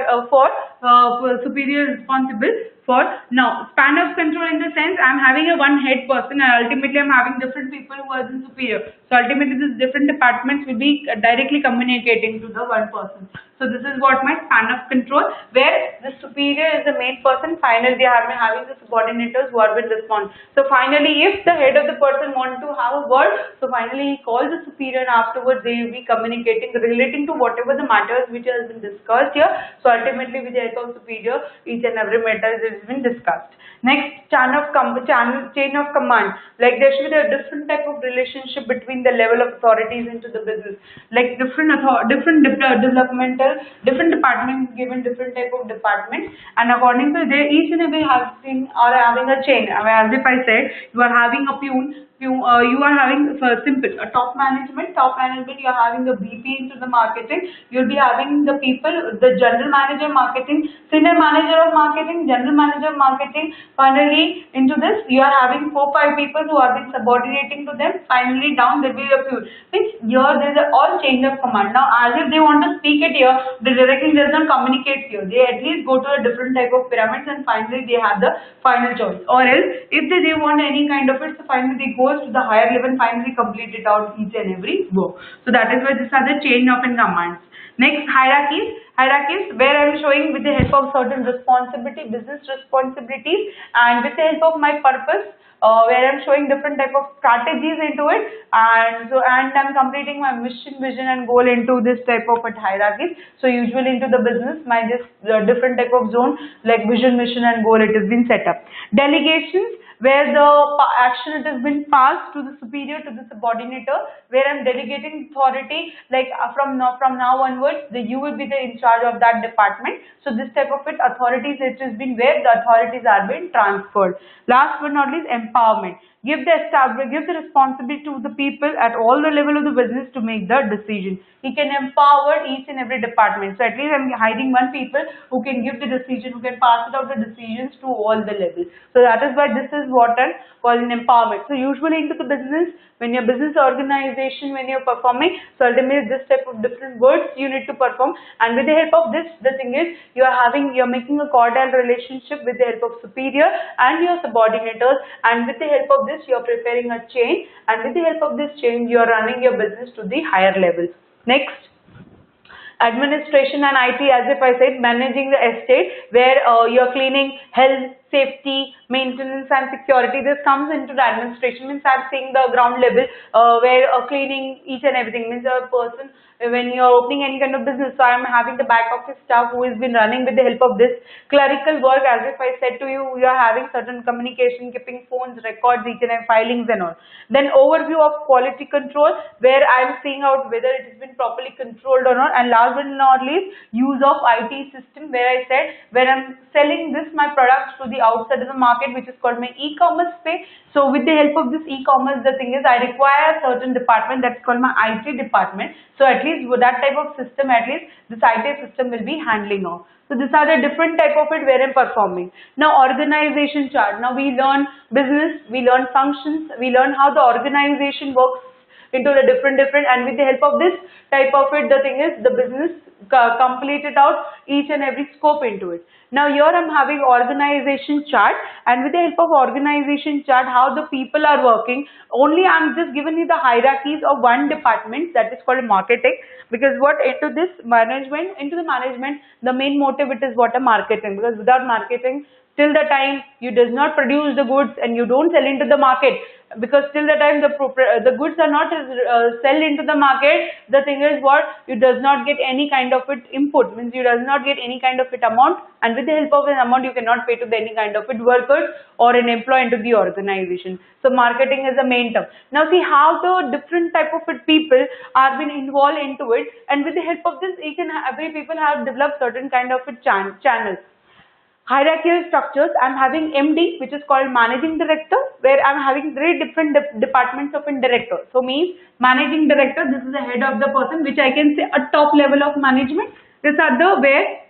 Speaker 1: superior is responsible for. Now span of control, in the sense I'm having a one head person, and ultimately I'm having different people who are the superior. So ultimately these different departments will be directly communicating to the one person. So this is what my span of control, where the superior is the main person. Finally, they are having the subordinators who are with respond. So finally, if the head of the person want to have a word, so finally he calls the superior, and afterwards they will be communicating relating to whatever the matters which has been discussed here. So ultimately, with the help of superior, each and every matter has been discussed. Next, chain of command. Like there should be a different type of relationship between the level of authorities into the business. Like different developmental, different departments given different type of departments, and according to their each and every having or having a chain. As if I said, you are having a peon. You are having simple a top management. You are having a VP into the marketing. You'll be having the people, the general manager marketing, senior manager of marketing, general manager of marketing. Finally, into this, you are having 4-5 people who are being subordinating to them. Finally, down there will be a few. Means here there is all change of command. Now, as if they want to speak it here, they directly does not communicate here. They at least go to a different type of pyramids, and finally they have the final choice. Or else, if they want any kind of it, so finally they go to the higher level, finally complete it out each and every work. So that is why these are the chain of commands. Next, hierarchies, where I am showing with the help of certain business responsibilities, and with the help of my purpose, where I'm showing different type of strategies into it, and I'm completing my mission, vision, and goal into this type of hierarchies. So usually into the business, my this different type of zone like vision, mission, and goal, it has been set up. Delegations, where the action it has been passed to the superior, to the subordinator, where I'm delegating authority, like from now onwards, you will be the in charge of that department. So this type of authorities, it has been where the authorities are being transferred. Last but not least, empowerment. Give the responsibility to the people at all the level of the business to make the decision. He can empower each and every department. So at least I'm hiring one people who can give the decision, who can pass it out the decisions to all the levels. So that is why this is what I call an empowerment. So usually into the business, when your business organization, when you're performing, so ultimately this type of different words you need to perform, and with the help of this, the thing is you're making a cordial relationship with the help of superior and your subordinators, and with the help of this you're preparing a chain, and with the help of this chain you're running your business to the higher levels. Next, administration and IT, as if I said, managing the estate, where you're cleaning, health, safety, maintenance, and security. This comes into the administration, means I'm seeing the ground level, where cleaning each and everything, means a person, when you're opening any kind of business, so I'm having the back office staff who has been running with the help of this clerical work. As if I said to you, you are having certain communication, keeping phones, records, each and every filings and all. Then overview of quality control, where I'm seeing out whether it has been properly controlled or not. And last but not least, use of IT system, where I said, where I'm selling my products to the outside of the market, which is called my e-commerce space. So with the help of this e-commerce, the thing is, I require a certain department that's called my IT department. So at least with that type of system, at least this IT system will be handling on. So these are the different type of it where I'm performing. Now organization chart. Now we learn business, we learn functions, we learn how the organization works into the different, and with the help of this type of it, the thing is, the business completed out each and every scope into it. Now here I'm having organization chart, and with the help of organization chart, how the people are working. Only I'm just giving you the hierarchies of one department, that is called marketing, because what into the management, the main motive it is what a marketing, because without marketing, till the time you does not produce the goods and you don't sell into the market, because till the time the goods are not sold into the market, the thing is what, you does not get any kind of it input, means you does not get any kind of it amount, and with the help of an amount you cannot pay to the any kind of it workers or an employee into the organization. So marketing is the main term. Now see how the different type of it people are been involved into it, and with the help of this each and every people have developed certain kind of it channels. Hierarchical structures, I'm having MD, which is called managing director, where I'm having three different departments of a director. So means managing director, this is the head of the person, which I can say a top level of management. This are the where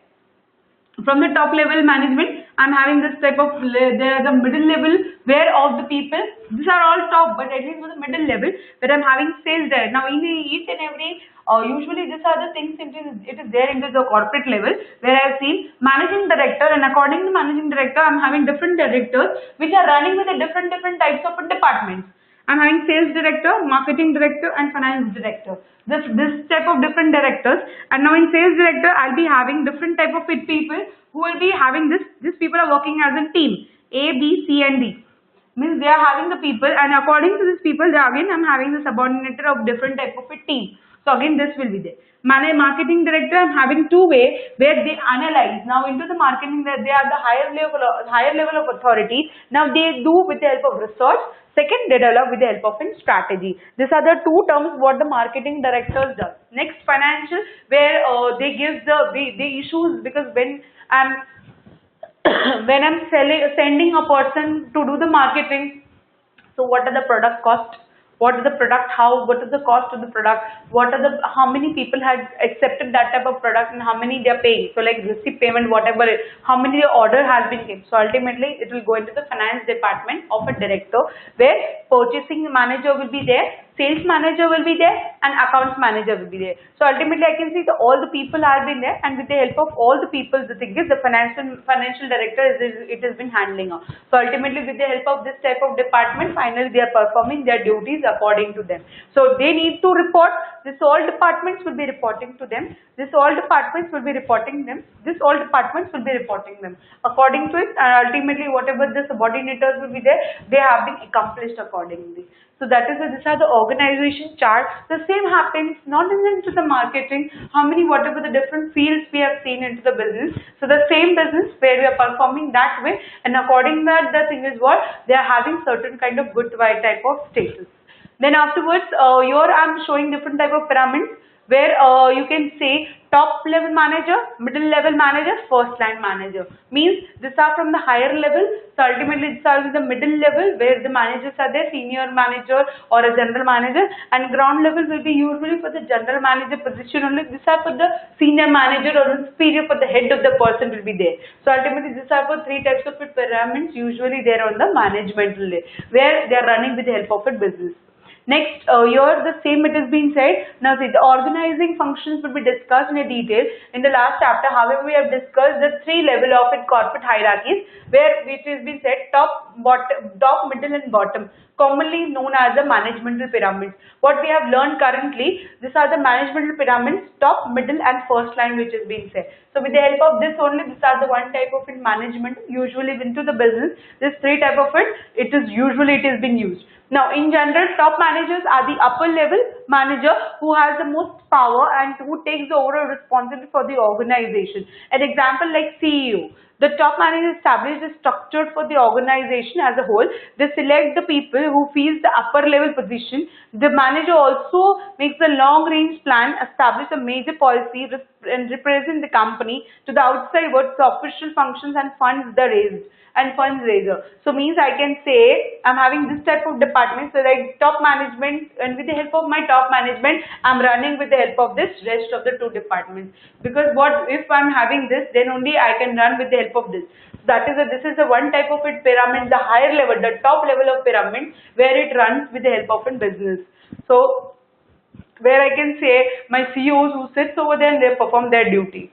Speaker 1: from the top level management, I'm having this type of, there are the middle level where of the people, these are all top, but at least for the middle level where I'm having sales there. Now in each and every, usually these are the things it is there into the corporate level where I've seen managing director, and according to managing director, I'm having different directors which are running with the different types of departments. I'm having sales director, marketing director, and finance director. This type of different directors. And now in sales director, I'll be having different type of people who will be having this. These people are working as a team, A, B, C, and D. Means they are having the people, and according to these people, again I'm having the subordinator of different type of a team. So again, this will be there. Marketing director, I'm having two way where they analyze. Now into the marketing, that they are the higher level of authority. Now they do with the help of research. Second, they develop with the help of a strategy. These are the two terms what the marketing directors does. Next, financial, where they give the issues, because when I'm when I'm sending a person to do the marketing, so what are the product cost? What is the product? What is the cost of the product? How many people had accepted that type of product and how many they are paying? So like receipt payment, whatever, how many the order has been given. So ultimately it will go into the finance department of a director, where purchasing manager will be there, sales manager will be there, and accounts manager will be there. So ultimately I can see all the people have been there, and with the help of all the people, the thing is the financial director it has been handling. So ultimately with the help of this type of department, finally they are performing their duties according to them. So they need to report. This all departments will be reporting to them. This all departments will be reporting them. This all departments will be reporting them. According to it, and ultimately whatever the subordinators will be there, they have been accomplished accordingly. So that is these are the organization chart. The same happens not into the marketing, whatever the different fields we have seen into the business. So the same business where we are performing that way, and according that the thing is what, they are having certain kind of good type of status. Then afterwards, here I am showing different type of pyramids where you can say top level manager, middle level manager, first line manager. Means these are from the higher level. So ultimately these are the middle level where the managers are there, senior manager or a general manager, and ground level will be usually for the general manager position only. These are for the senior manager or superior for the head of the person will be there. So ultimately these are for three types of pyramids usually there on the management layer where they are running with the help of a business. Next, here the same it has been said. Now see, the organizing functions will be discussed in a detail in the last chapter. However, we have discussed the three level of corporate hierarchies where it has been said top, middle and bottom, commonly known as the managemental pyramids. What we have learned currently, these are the managemental pyramids, top, middle and first line which is being said. So with the help of this only, these are the one type of management usually into the business. This three type of it is been used. Now, in general, top managers are the upper level manager who has the most power and who takes the overall responsibility for the organization. An example like CEO. The top manager establishes the structure for the organization as a whole. They select the people who fills the upper level position. The manager also makes a long range plan, establish a major policy and represent the company to the outside world, the official functions and fundraiser. So means I can say I'm having this type of department, so like top management, and with the help of my top management I'm running with the help of this rest of the two departments, because what if I'm having this, then only I can run with the help of this. This is the one type of pyramid, the higher level, the top level of pyramid where it runs with the help of a business. So where I can say my CEOs who sits over there and they perform their duty.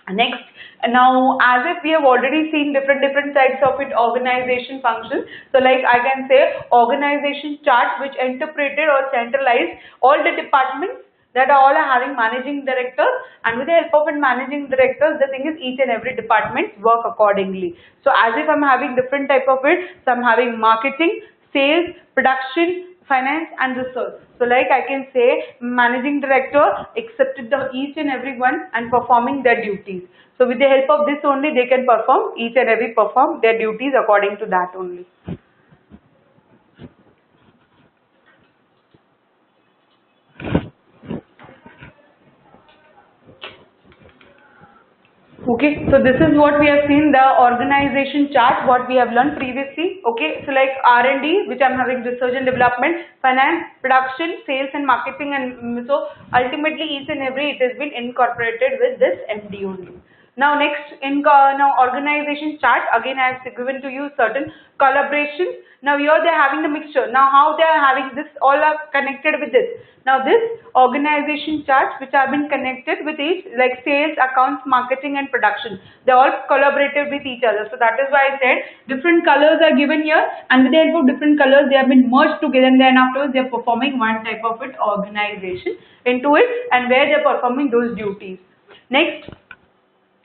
Speaker 1: Next, now as if we have already seen different types of organization functions. So like I can say organization chart which interpreted or centralized all the departments that are all having managing directors, and with the help of managing directors, the thing is each and every department work accordingly. So as if I'm having different type of so I'm having marketing, sales, production, finance and research. So like I can say managing director accepted each and every one and performing their duties. So with the help of this only they can perform each and every perform their duties according to that only. Okay, so this is what we have seen, the organization chart, what we have learned previously. Okay, so like R&D, which I'm having research and development, finance, production, sales and marketing, and so ultimately each and every it has been incorporated with this MD only. Now next in now organization chart, again I have given to you certain collaboration. Now here they are having the mixture. Now how they are having this, all are connected with this. Now this organization charts which have been connected with each, like sales, accounts, marketing and production, they all collaborated with each other. So that is why I said different colors are given here, and with the help of different colors they have been merged together, and then afterwards they are performing one type of it organization into it, and where they are performing those duties. Next,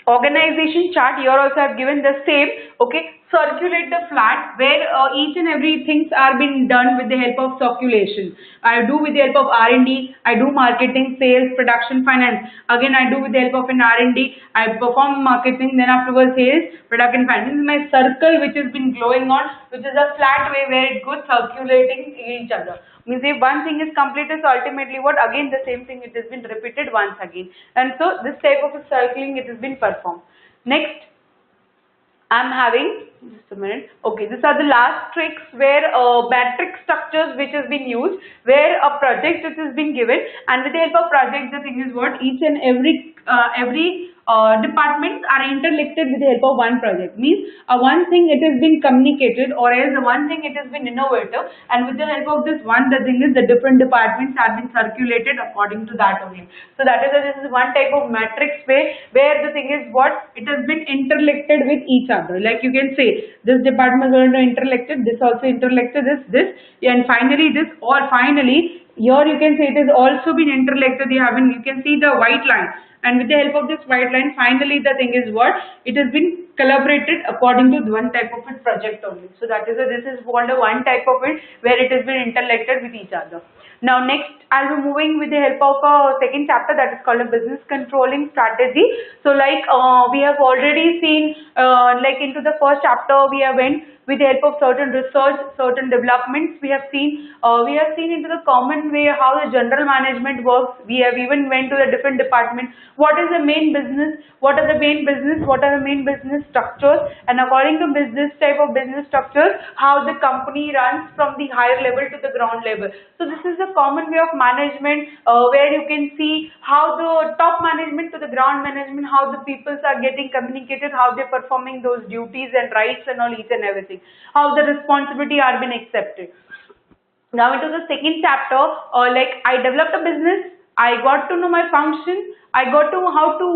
Speaker 1: organization chart, here also I have given the same. Okay, circulate the flat, where each and every things are being done with the help of circulation. I do with the help of R&D, I do marketing, sales, production, finance. Again I do with the help of an R&D, I perform marketing, then afterwards sales, production, finance. This is my circle which has been glowing on, which is a flat way where it goes circulating each other. Means if one thing is completed, so ultimately what, again the same thing it has been repeated once again, and so this type of circling it has been performed. Next, I'm having, just a minute, okay, these are the last tricks where matrix structures which has been used, where a project which has been given, and with the help of project the thing is what, each and every departments are interlinked with the help of one project. Means one thing it has been communicated, or else one thing it has been innovative, and with the help of this one, the thing is the different departments have been circulated according to that only. So that is why this is one type of matrix way where the thing is what, it has been interlinked with each other. Like you can say this department is going to interlinked, this also interlinked, this, and finally this, or finally here you can say it has also been interlinked. You can see the white line, and with the help of this white line, finally the thing is what, it has been collaborated according to one type of it project only. So that is why this is called a one type of it where it has been interlinked with each other. Now next I'll be moving with the help of a second chapter, that is called a business controlling strategy. So like we have already seen like into the first chapter we have went with the help of certain research, certain developments. We have seen into the common way how the general management works. We have even went to the different departments. What is the main business? What are the main business? What are the main business structures? And according to this type of business structures, how the company runs from the higher level to the ground level. So this is a common way of management where you can see how the top management to the ground management, how the peoples are getting communicated, how they're performing those duties and rights and all, each and everything, how the responsibility are being accepted. Now into the second chapter, like I developed a business, I got to know my function, I got to know how to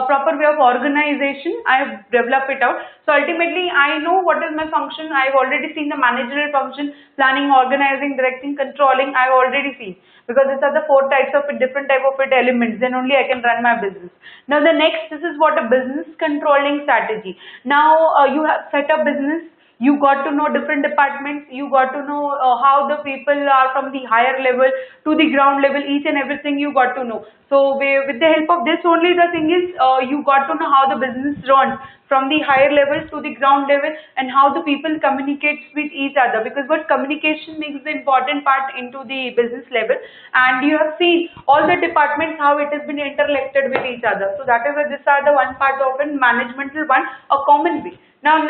Speaker 1: proper way of organization, I have developed it out. So ultimately I know what is my function. I have already seen the managerial function, planning, organizing, directing, controlling, I have already seen, because these are the four types of it, different type of it elements, then only I can run my business. Now the next, this is what a business controlling strategy. Now you have set up business, you got to know different departments, you got to know how the people are from the higher level to the ground level, each and everything you got to know. So with the help of this only, the thing is you got to know how the business runs from the higher levels to the ground level, and how the people communicate with each other, because what communication makes the important part into the business level. And you have seen all the departments how it has been interlinked with each other. So that is why these are the one part of it, managemental one, a common way. Now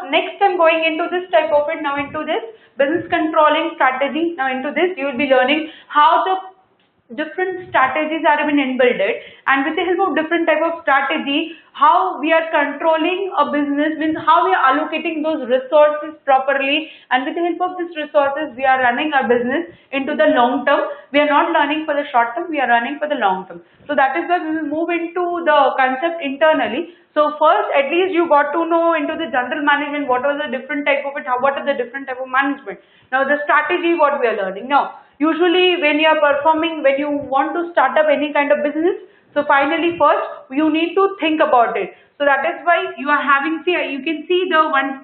Speaker 1: next I'm going into this type of it, now into this business controlling strategy. Now into this you will be learning how the different strategies are even inbuilt, and with the help of different type of strategy, how we are controlling a business, means how we are allocating those resources properly, and with the help of these resources we are running our business into the long term. We are not learning for the short term, we are running for the long term. So that is why we will move into the concept internally. So first, at least you got to know into the general management, what was the different type of it, what are the different type of management. Now the strategy, what we are learning. Now usually when you are performing, when you want to start up any kind of business, So finally, first you need to think about it. So that is why you are having, see, you can see the one,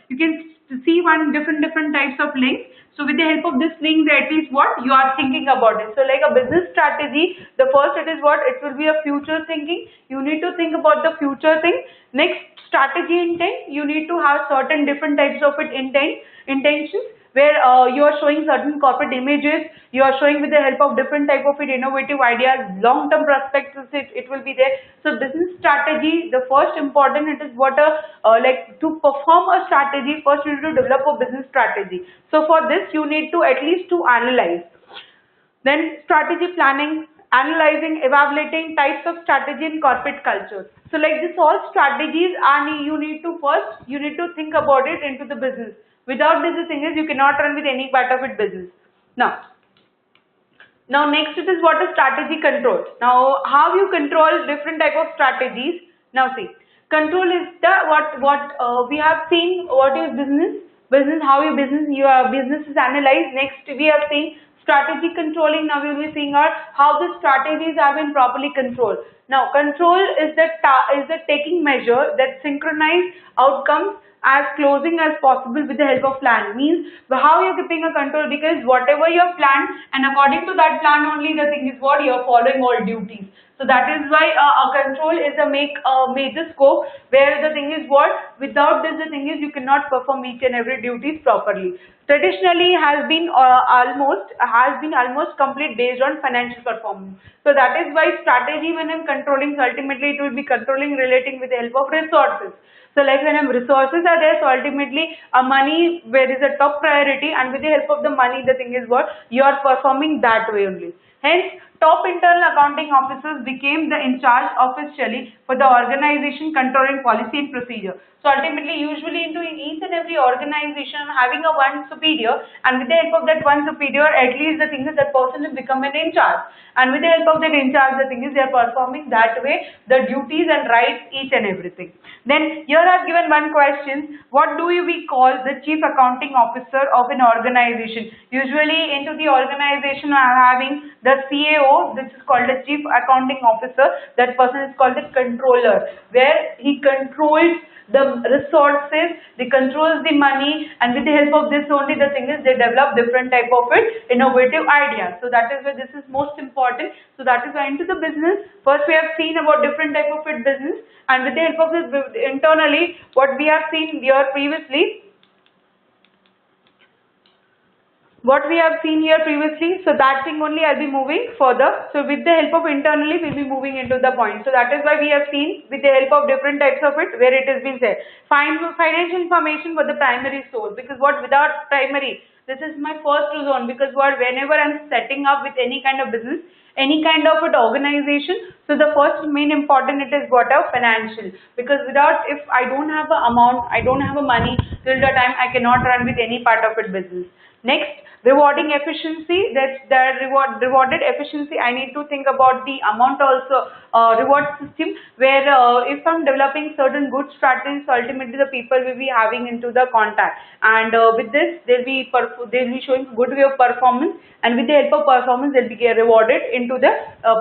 Speaker 1: you can see one different types of links. So with the help of this link, at least what you are thinking about it. So like a business strategy, the first it is what, it will be a future thinking. You need to think about the future thing. Next, strategy intent. You need to have certain different types of intentions, where you are showing certain corporate images, you are showing with the help of different type of innovative ideas, long-term perspectives, it will be there. So business strategy, the first important, it is what like to perform a strategy, first you need to develop a business strategy. So for this you need to at least to analyze. Then strategy planning, analyzing, evaluating types of strategy in corporate cultures. So like this all strategies, and you need to first, you need to think about it into the business. Without this, the thing is you cannot run with any part of it business. Now next it is what is strategy control. Now how you control different type of strategies. Now see, control is the what we have seen what is business, how your business is analyzed. Next we have seen strategy controlling. Now we will be seeing how the strategies have been properly controlled. Now control is the taking measure that synchronize outcomes as closing as possible with the help of plan. Means how you're keeping a control, because whatever you have planned, and according to that plan only, the thing is what you're following all duties. So that is why a control is a major scope, where the thing is what, without this, the thing is you cannot perform each and every duties properly. Traditionally has been almost complete based on financial performance. So that is why strategy, when I'm controlling, so ultimately it will be controlling relating with the help of resources. So like when resources are there, so ultimately money, where is a top priority, and with the help of the money, the thing is what, you are performing that way only. Hence, top internal accounting officers became the in charge officially for the organization controlling policy and procedure. So ultimately, usually into each and every organization having a one superior, and with the help of that one superior, at least the thing is that person will become an in charge, and with the help of that in charge, the thing is they are performing that way the duties and rights, each and everything. Then here I've given one question: what do we call the chief accounting officer of an organization? Usually into the organization are having the CAO, which is called the chief accounting officer. That person is called the controller, where he controls the resources, they controls the money, and with the help of this only, the thing is they develop different type of innovative ideas. So that is why this is most important. So that is why into the business, first we have seen about different type of business, and with the help of this internally, what we have seen here previously, so that thing only I'll be moving further. So with the help of internally, we'll be moving into the point. So that is why we have seen with the help of different types of it, where it has been said. Financial information for the primary source, because what, without primary, this is my first zone, because what, whenever I'm setting up with any kind of business, any kind of an organization, so the first main important, it is what, a financial, because without, if I don't have a amount, I don't have a money, till the time I cannot run with any part of it business. Next, rewarding efficiency, that's the rewarded efficiency. I need to think about the amount also, reward system, where if I'm developing certain good strategies, ultimately the people will be having into the contact, and with this they'll be showing good way of performance, and with the help of performance they'll be rewarded into the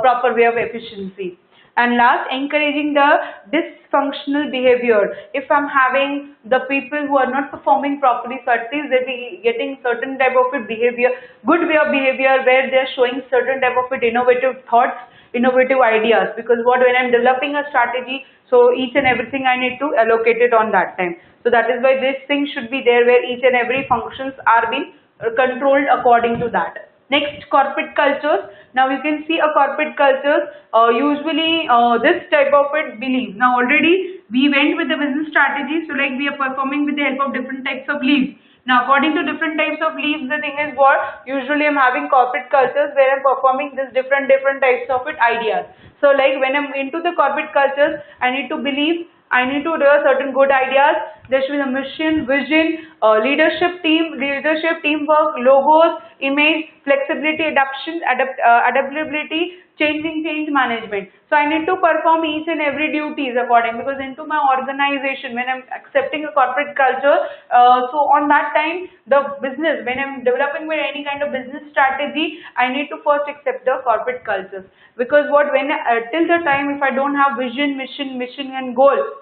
Speaker 1: proper way of efficiency. And last, encouraging the dysfunctional behavior. If I'm having the people who are not performing properly, so at least they'll be getting certain type of behavior, good way of behavior, where they're showing certain type of innovative thoughts, innovative ideas. Because what, when I'm developing a strategy, so each and everything I need to allocate it on that time. So that is why this thing should be there, where each and every functions are being controlled according to that. Next, corporate cultures. Now you can see a corporate cultures, usually this type of belief. Now already we went with the business strategy, so like we are performing with the help of different types of leaves. Now according to different types of leaves, the thing is what, usually I'm having corporate cultures where I'm performing this different types of ideas. So like when I'm into the corporate cultures, I need to believe, I need to do certain good ideas. There should be a mission, vision, leadership, teamwork, logos, image, flexibility, adaptability, change management. So I need to perform each and every duties according, because into my organization, when I'm accepting a corporate culture, so on that time, the business, when I'm developing with any kind of business strategy, I need to first accept the corporate cultures. Because what, when till the time if I don't have vision, mission and goal,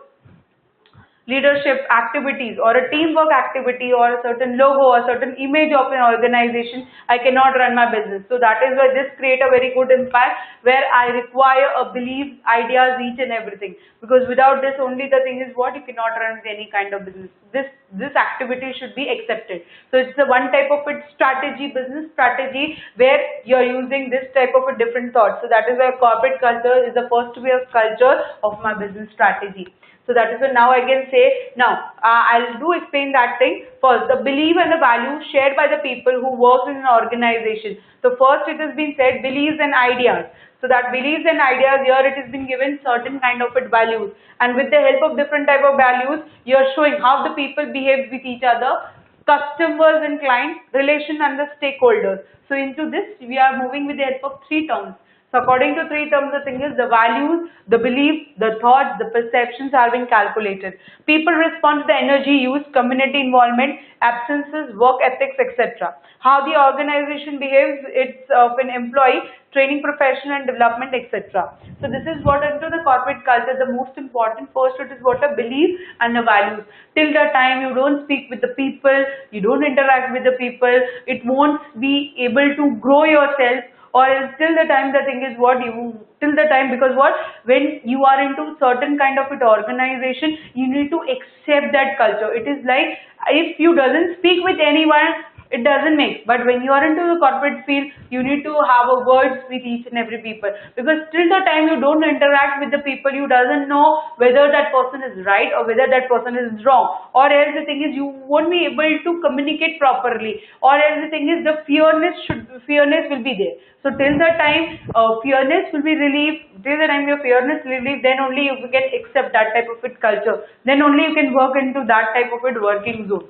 Speaker 1: leadership activities or a teamwork activity or a certain logo or certain image of an organization, I cannot run my business. So that is why this create a very good impact, where I require a belief, ideas, each and everything. Because without this only, the thing is what, you cannot run with any kind of business. This activity should be accepted. So it's a one type of it strategy, business strategy, where you're using this type of a different thought. So that is why corporate culture is the first way of culture of my business strategy. So that is why now I can say, now I'll do explain that thing. First, the belief and the value shared by the people who work in an organization. So first it has been said beliefs and ideas. So that beliefs and ideas, here it has been given certain kind of it values, and with the help of different type of values, you are showing how the people behave with each other, customers and clients, relation and the stakeholders. So into this we are moving with the help of three terms. So according to three terms, the thing is the values, the belief, the thoughts, the perceptions are being calculated. People respond to the energy used, community involvement, absences, work ethics, etc. How the organization behaves, it's of an employee, training, professional and development, etc. So this is what into the corporate culture, the most important. First it is what a belief and the values. Till the time you don't speak with the people, you don't interact with the people, it won't be able to grow yourself. Or else till the time, the thing is what, you till the time, because what, when you are into certain kind of it organization, you need to accept that culture. It is like if you doesn't speak with anyone, it doesn't make. But when you are into the corporate field, you need to have a words with each and every people, because till the time you don't interact with the people, you doesn't know whether that person is right or whether that person is wrong. Or else the thing is you won't be able to communicate properly. Or else the thing is the fearness will be there. So till the time fearness will be relieved, till the time your fearness relieved, then only you can accept that type of it culture. Then only you can work into that type of it working zone.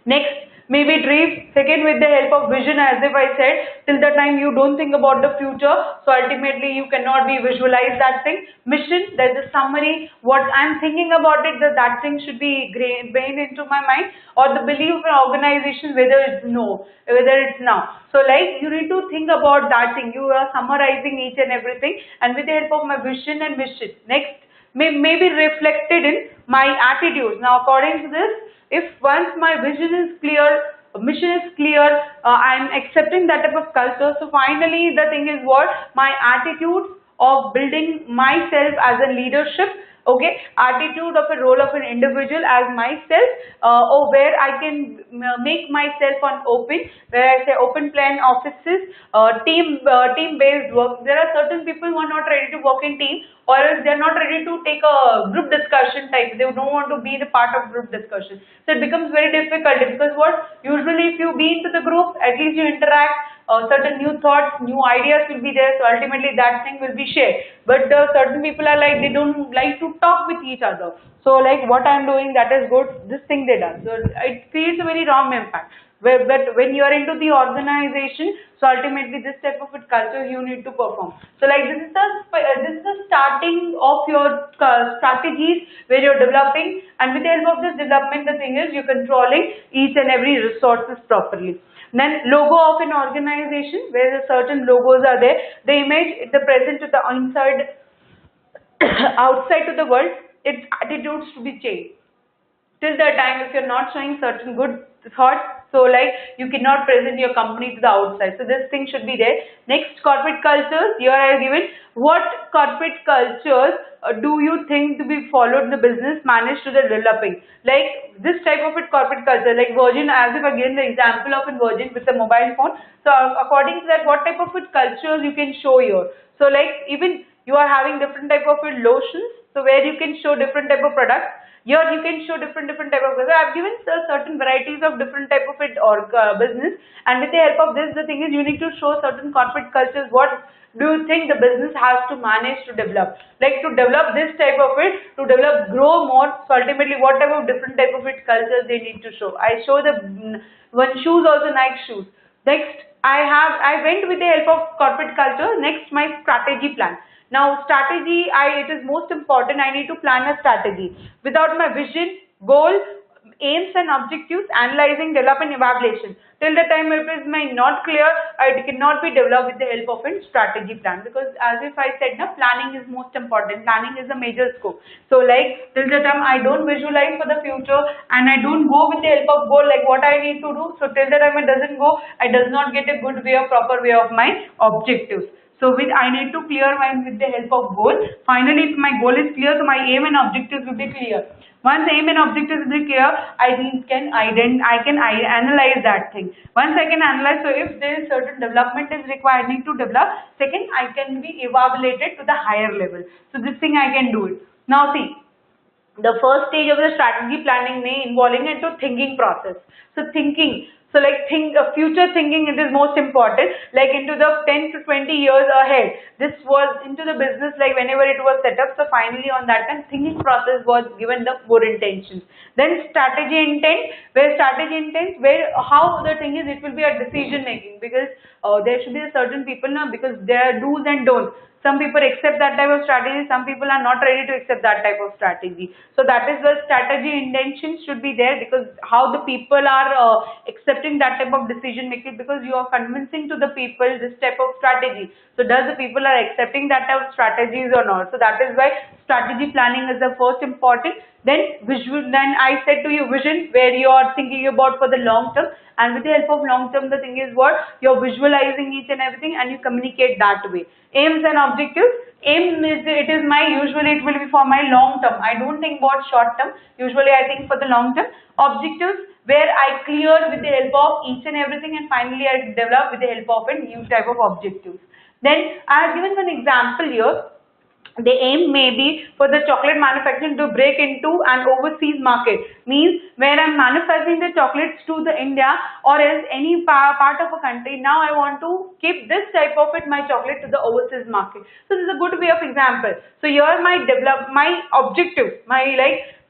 Speaker 1: Next, maybe dreams. Second, with the help of vision, as if I said, till the time you don't think about the future, so ultimately you cannot be visualize that thing. Mission, there's a summary, what I'm thinking about it, that thing should be brained into my mind. Or the belief of an organization, whether it's no, whether it's now. So like you need to think about that thing. You are summarizing each and everything, and with the help of my vision and mission. Next, may be reflected in my attitudes. Now according to this, if once my vision is clear, mission is clear, I'm accepting that type of culture. So finally the thing is what, my attitude of building myself as a leadership, okay, attitude of a role of an individual as myself, or where I can make myself on open, where I say open plan offices, team based work. There are certain people who are not ready to work in team, or else they are not ready to take a group discussion type. They don't want to be the part of group discussion. So it becomes very difficult, because what, usually if you be into the group, at least you interact, certain new thoughts, new ideas will be there, so ultimately that thing will be shared. But certain people are like, they don't like to talk with each other. So like what I'm doing, that is good, this thing they done. So it creates a very wrong impact. But when you are into the organization, so ultimately this type of culture you need to perform. So like this is the starting of your strategies where you're developing, and with the help of this development, the thing is you're controlling each and every resources properly. Then logo of an organization, where the certain logos are there, the image, the present to the inside, outside to the world, its attitudes to be changed. Till the time if you're not showing certain good thoughts, so like you cannot present your company to the outside. So this thing should be there. Next, corporate cultures. Here I have given what corporate cultures do you think to be followed in the business managed to the developing. Like this type of corporate culture, like Virgin, as if again the example of in Virgin with the mobile phone. So according to that, what type of cultures you can show here. So like even you are having different type of lotions, so where you can show different type of products. Here you can show different type of. So I have given certain varieties of different type of business, and with the help of this, the thing is you need to show certain corporate cultures. What do you think the business has to manage to develop? Like to develop this type of to develop, grow more. So ultimately, what type of different type of cultures they need to show? I show the one shoes, also Nike shoes. Next, I went with the help of corporate culture. Next, my strategy plan. Now, strategy, it is most important. I need to plan a strategy. Without my vision, goal, aims and objectives, analyzing, develop and evaluation. Till the time it is not clear, it cannot be developed with the help of a strategy plan, because as if I said, now planning is most important. Planning is a major scope. So like till the time I don't visualize for the future and I don't go with the help of goal, like what I need to do, so till the time it doesn't go, I does not get a good way or proper way of my objectives. So I need to clear mine with the help of goal. Finally, if my goal is clear, so my aim and objectives will be clear. Once aim and objectives will be clear, I can analyze that thing. Once I can analyze, so if there is certain development is required, I need to develop. Second, I can be evaluated to the higher level. So this thing I can do it. Now see, the first stage of the strategy planning may involving into thinking process. So thinking. So like future thinking, it is most important, like into the 10 to 20 years ahead. This was into the business, like whenever it was set up. So finally on that time, thinking process was given the more intentions. Then strategy intent, where how the thing is, it will be a decision making, because there should be a certain people now, because there are do's and don'ts. Some people accept that type of strategy, some people are not ready to accept that type of strategy. So that is where strategy intentions should be there, because how the people are accepting that type of decision making, because you are convincing to the people this type of strategy. So does the people are accepting that type of strategies or not? So that is why strategy planning is the first important. Then visual, then I said to you vision, where you are thinking about for the long term, and with the help of long term, the thing is what you're visualizing each and everything, and you communicate that way. Aims and objectives. Aim is, it is my, usually it will be for my long term. I don't think about short term. Usually I think for the long term. Objectives, where I clear with the help of each and everything, and finally I develop with the help of a new type of objectives. Then I have given one example here. The aim may be for the chocolate manufacturing to break into an overseas market, means where I'm manufacturing the chocolates to the India or else any part of a country. Now I want to keep this type of my chocolate to the overseas market. So this is a good way of example. So here my objective,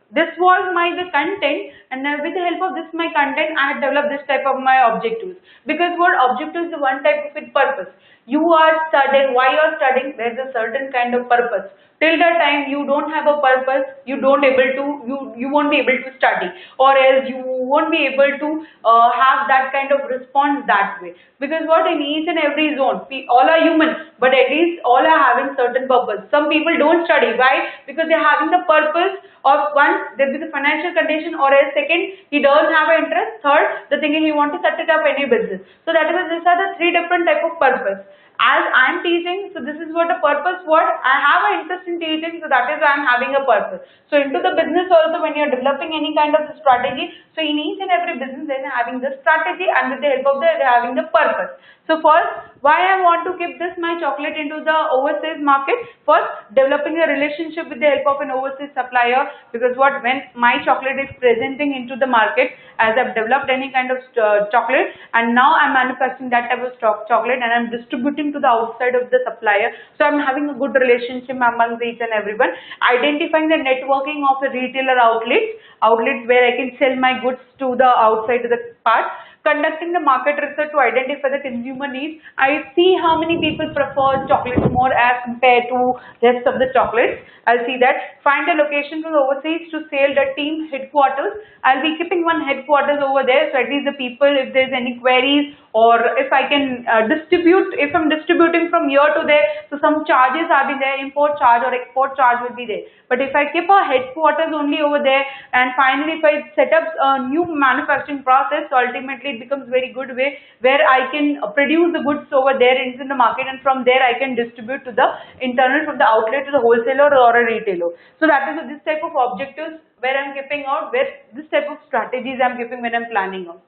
Speaker 1: this was the content, and with the help of this my content, I had developed this type of my objectives. Because what objective is the one type of purpose. You are studying, why you are studying, there is a certain kind of purpose. Till the time you don't have a purpose, you won't be able to study, or else you won't be able to have that kind of response that way. Because what, in each and every zone, we all are human, but at least all are having certain purpose. Some people don't study. Why? Because they're having the purpose of, one, there is a financial condition, or else second, he doesn't have an interest. Third, the thing is he wants to set it up any business. So that is, these are the three different type of purpose. As I am teaching, so this is what a purpose, what I have an interest in teaching, so that is why I am having a purpose. So into the business also, when you are developing any kind of strategy, so in each and every business they are having the strategy, and with the help of that they are having the purpose. So first, why I want to keep this my chocolate into the overseas market? First, developing a relationship with the help of an overseas supplier, because what, when my chocolate is presenting into the market, as I've developed any kind of chocolate, and now I'm manufacturing that type of chocolate, and I'm distributing to the outside of the supplier. So I'm having a good relationship among each and everyone. Identifying the networking of the retailer outlets where I can sell my goods to the outside of the part. Conducting the market research to identify the consumer needs. I see how many people prefer chocolates more as compared to rest of the chocolates. I'll see that. Find a location from overseas to sell the team headquarters. I'll be keeping one headquarters over there, so at least the people, if there's any queries, or if I can distribute, if I'm distributing from here to there, so some charges are be there, import charge or export charge will be there. But if I keep a headquarters only over there, and finally if I set up a new manufacturing process, so ultimately it becomes very good way where I can produce the goods over there into the market, and from there I can distribute to the internal, from the outlet to the wholesaler or a retailer. So that is this type of objectives where I'm keeping out, where this type of strategies I'm keeping when I'm planning out.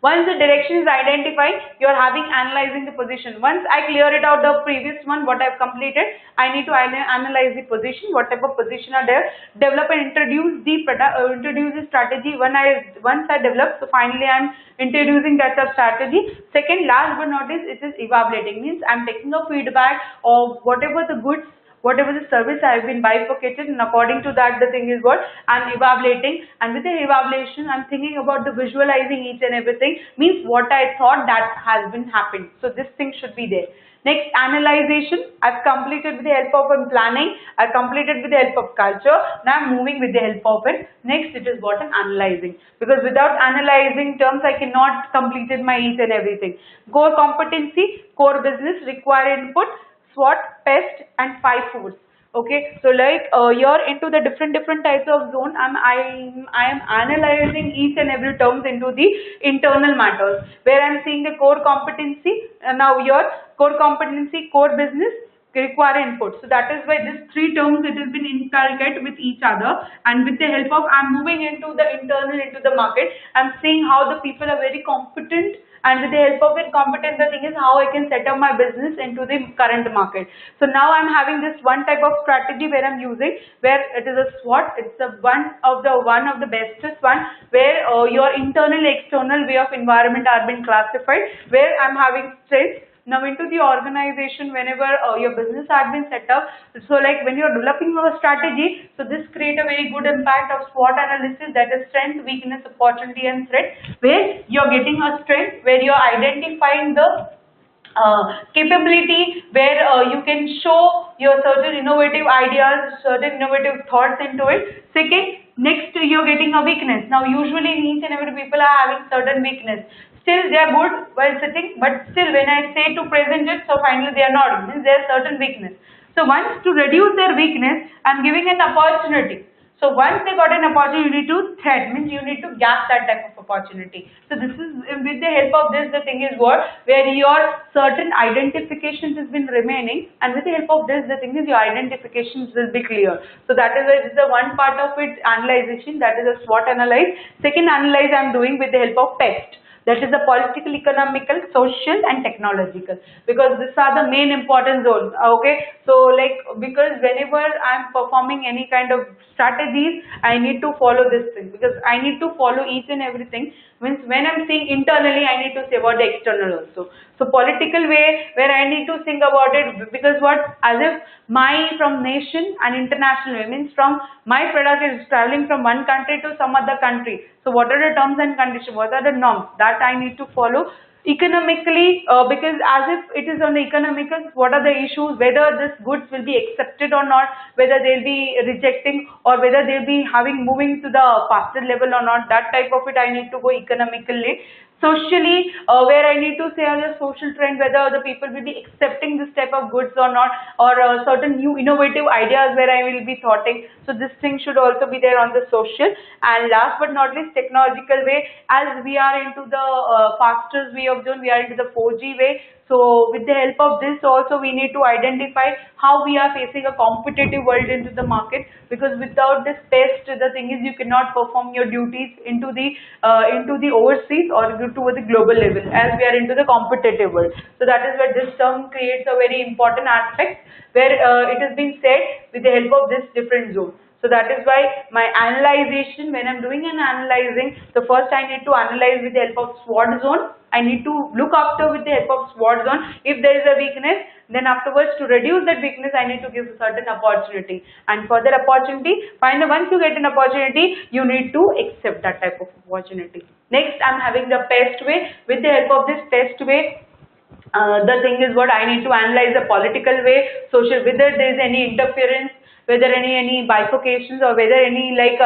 Speaker 1: Once the direction is identified, you are having analyzing the position. Once I clear it out, the previous one, what I've completed, I need to analyze the position, what type of position are there, develop and introduce the product, introduce the strategy. Once I develop, so finally I'm introducing that strategy. Second, last but not least, it is evaluating, means I'm taking a feedback of whatever the goods whatever the service I have been bifurcated, and according to that the thing is what I'm evaluating, and with the evaluation I'm thinking about the visualizing each and everything, means what I thought that has been happened. So this thing should be there. Next, analyzation. I've completed with the help of planning. I've completed with the help of culture. Now I'm moving with the help of it. Next, it is what I'm analyzing. Because without analyzing terms, I cannot complete my each and everything. Core competency, core business, require input, SWOT, PEST, and 5 force. Okay, so like you're into the different types of zone. I am analyzing each and every terms into the internal matters, where I'm seeing the core competency. Now your core competency, core business, require input. So that is why these 3 terms, it has been inculcated with each other, and with the help of I'm moving into the internal, into the market. I'm seeing how the people are very competent, and with the help of it competent, the thing is how I can set up my business into the current market. So now I'm having this one type of strategy where I'm using, where it is a SWOT. It's a one of the bestest one, where your internal external way of environment are being classified, where I'm having strength. Now into the organization, whenever your business has been set up, so like when you're developing your strategy, so this create a very good impact of SWOT analysis, that is strength, weakness, opportunity and threat, where you're getting a strength, where you're identifying the capability, where you can show your certain innovative ideas, certain innovative thoughts into it. Second, next you're getting a weakness. Now usually each and every people are having certain weakness. Still they are good while sitting, but still when I say to present it, so finally they are not, means there are certain weakness. So once to reduce their weakness, I'm giving an opportunity. So once they got an opportunity to threat, means you need to gap that type of opportunity. So this is with the help of this, the thing is what, where your certain identifications has been remaining, and with the help of this, the thing is your identifications will be clear. So that is the one part of it, analyzation, that is a SWOT analyze. Second analyze I'm doing with the help of PEST. That is the political, economical, social and technological, because these are the main important zones. Okay, so like because whenever I'm performing any kind of strategies, I need to follow this thing, because I need to follow each and everything. Means when I'm seeing internally, I need to say about the external also. So political way, where I need to think about it, because what, as if my from nation and international way, means from my product is traveling from one country to some other country. So what are the terms and conditions, what are the norms that I need to follow? Economically, because as if it is on the economical, what are the issues, whether this goods will be accepted or not, whether they'll be rejecting, or whether they'll be having moving to the faster level or not, that type of it I need to go economically. Socially, where I need to say on the social trend, whether the people will be accepting this type of goods or not, or certain new innovative ideas where I will be thoughting. So this thing should also be there on the social. And last but not least, technological way, as we are into the fastest way of zone, we are into the 4G way. So with the help of this also, we need to identify how we are facing a competitive world into the market, because without this test, the thing is you cannot perform your duties into the overseas or to the global level, as we are into the competitive world. So that is where this term creates a very important aspect, where it has been said with the help of this different zone. So that is why my analyzation, when I'm doing an analyzing, the first I need to analyze with the help of SWOT zone. I need to look after with the help of SWOT zone. If there is a weakness, then afterwards to reduce that weakness, I need to give a certain opportunity. And for that opportunity, finally once you get an opportunity, you need to accept that type of opportunity. Next, I'm having the PEST way. With the help of this PEST way, the thing is what, I need to analyze the political way, social, whether there is any interference, whether any bifurcations, or whether any like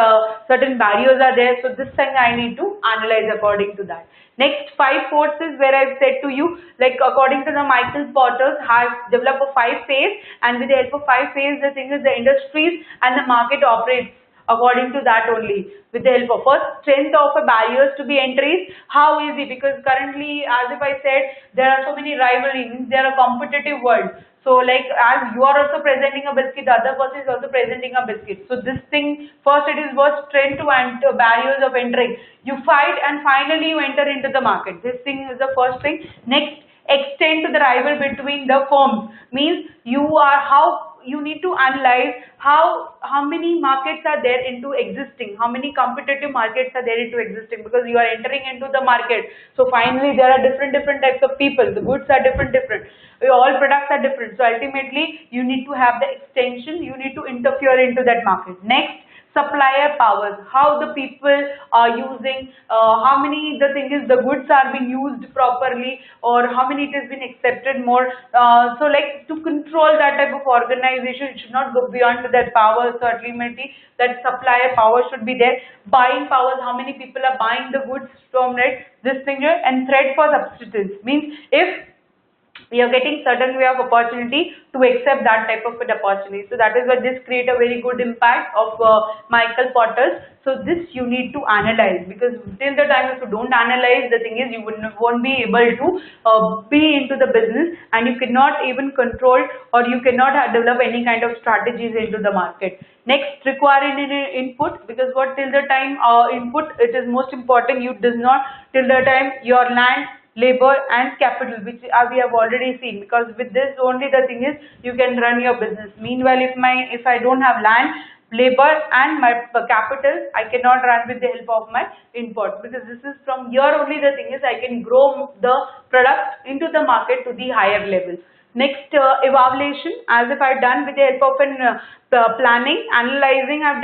Speaker 1: certain barriers are there. So this thing I need to analyze according to that. Next, 5 forces, where I've said to you, like according to the Michael Porter has developed a 5 phase, and with the help of 5 phase, the thing is the industries and the market operates according to that only. With the help of first, strength of a barriers to be entries. How easy? Because currently, as if I said, there are so many rivalries, there are a competitive world. So like as you are also presenting a biscuit, the other person is also presenting a biscuit. So this thing, first it is what, strength to enter, barriers of entering. You fight and finally you enter into the market. This thing is the first thing. Next, extend to the rival between the firms. Means you are how you need to analyze how many markets are there into existing, how many competitive markets are there into existing, because you are entering into the market. So finally there are different types of people, the goods are different, all products are different. So ultimately you need to have the extension, you need to interfere into that market. Next, supplier powers, how the people are using, how many, the thing is, the goods are being used properly, or how many it has been accepted more. So like, to control that type of organization, it should not go beyond that power. So ultimately that supplier power should be there. Buying powers, how many people are buying the goods from, right, this thing here. And threat for substitutes, means if we are getting certain way of opportunity, to accept that type of an opportunity. So that is why this create a very good impact of Michael Porter's. So this you need to analyze, because till the time if you don't analyze, the thing is, you won't be able to be into the business, and you cannot even control, or you cannot develop any kind of strategies into the market. Next, requiring input, because what, till the time input, it is most important. You does not, till the time your land, labor and capital, which we have already seen, because with this only, the thing is, you can run your business. Meanwhile, if I don't have land, labor and my capital, I cannot run with the help of my input, because this is from here only, the thing is, I can grow the product into the market to the higher level. Next, evaluation, as if I've done with the help of an planning, analyzing I've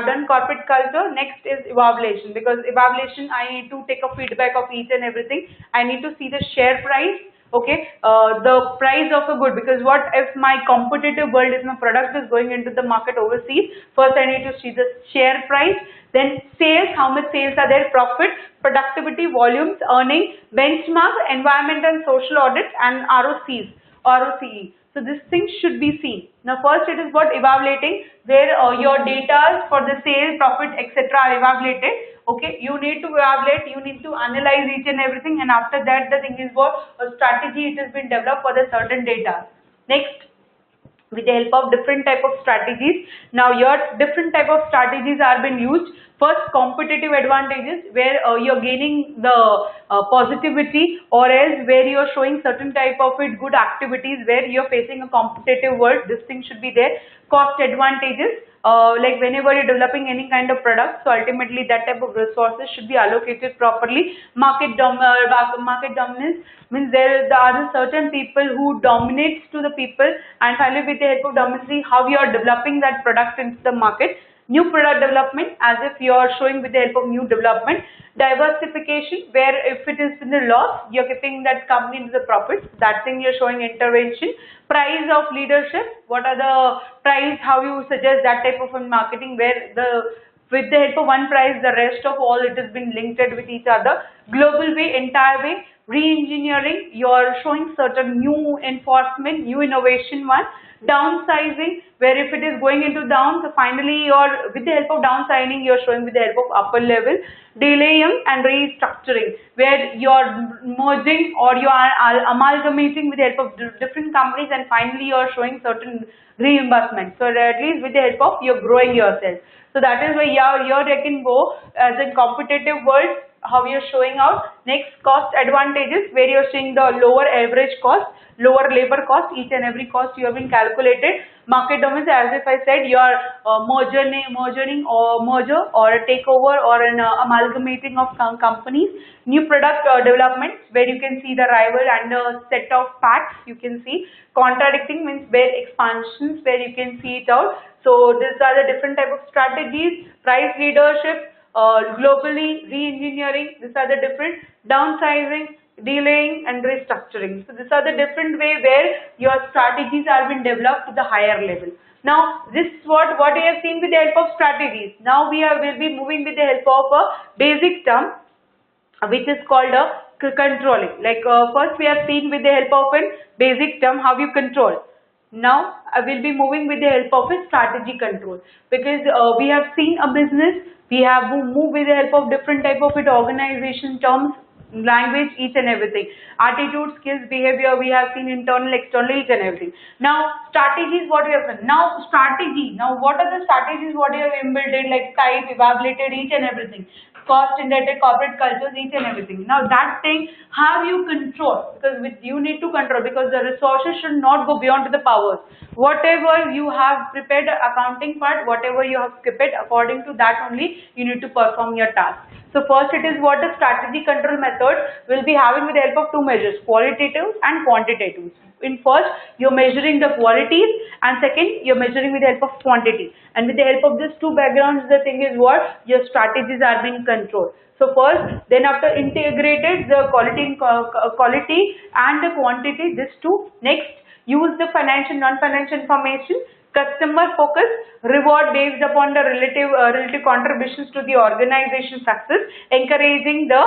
Speaker 1: done corporate culture. Next is evaluation, because evaluation, I need to take a feedback of each and everything. I need to see the share price, okay, the price of a good, because what if my competitive world is, my product is going into the market overseas, first I need to see the share price, then sales, how much sales are there, profit, productivity, volumes, earning, benchmark, environment and social audit, and ROCE. So this thing should be seen. Now first it is what, evaluating, where your data for the sale, profit, etc. are evaluated. Okay, you need to evaluate, you need to analyze each and everything, and after that, the thing is what, a strategy, it has been developed for the certain data. Next, with the help of different type of strategies. Now your different type of strategies are being used. First, competitive advantages, where you're gaining the positivity, or else where you're showing certain type of good activities where you're facing a competitive world. This thing should be there. Cost advantages, like whenever you're developing any kind of product, so ultimately that type of resources should be allocated properly. Market dominance, means there are certain people who dominates to the people, and finally with the help of dominancy, how you are developing that product into the market. New product development, as if you are showing with the help of new development. Diversification, where if it is in the loss, you're keeping that company into the profits, that thing you're showing intervention. Price of leadership, what are the price, how you suggest that type of marketing, where with the help of one price, the rest of all, it has been linked with each other. Global way, entire way. Re-engineering, you're showing certain new enforcement, new innovation one. Downsizing, where if it is going into down, so finally you're, with the help of downsizing, you're showing with the help of upper level. Delaying and restructuring, where you're merging or you are amalgamating with the help of different companies, and finally you're showing certain reimbursement. So at least with the help of, you're growing yourself. So that is why your can go as a competitive world, how you're showing out. Next, cost advantages, where you're seeing the lower average cost, lower labor cost, each and every cost you have been calculated. Market dominance, as if I said, your merging or merger or a takeover or an amalgamating of companies. New product development, where you can see the rival and a set of facts you can see. Contradicting, means where expansions, where you can see it out. So these are the different type of strategies. Price leadership, globally, re-engineering, these are the different. Downsizing, delaying and restructuring. So these are the different way where your strategies are being developed to the higher level. Now this is what we have seen with the help of strategies. Now will be moving with the help of a basic term, which is called a controlling. Like first we have seen with the help of a basic term how you control. Now I will be moving with the help of a strategy control, because we have seen a business, we have moved with the help of different type of organization terms, language, each and everything. Attitude, skills, behavior, we have seen internal, external, each and everything. Now strategies, what we have done. Now strategy, now what are the strategies what you have inbuilt in, like type, evaluated, each and everything. cost indebted, corporate cultures, each and everything. Now that thing have you control, because with you need to control, because the resources should not go beyond to the powers. Whatever you have prepared accounting part, whatever you have prepared, according to that only you need to perform your task. So first it is what the strategy control method will be having with the help of two measures, qualitative and quantitative. In first, you're measuring the qualities, and second, you're measuring with the help of quantity. And with the help of these two backgrounds, the thing is what? Your strategies are being controlled. So first, then after integrated the quality and the quantity, these two. Next, use the financial, non-financial information, customer focus, reward based upon the relative contributions to the organization success, encouraging the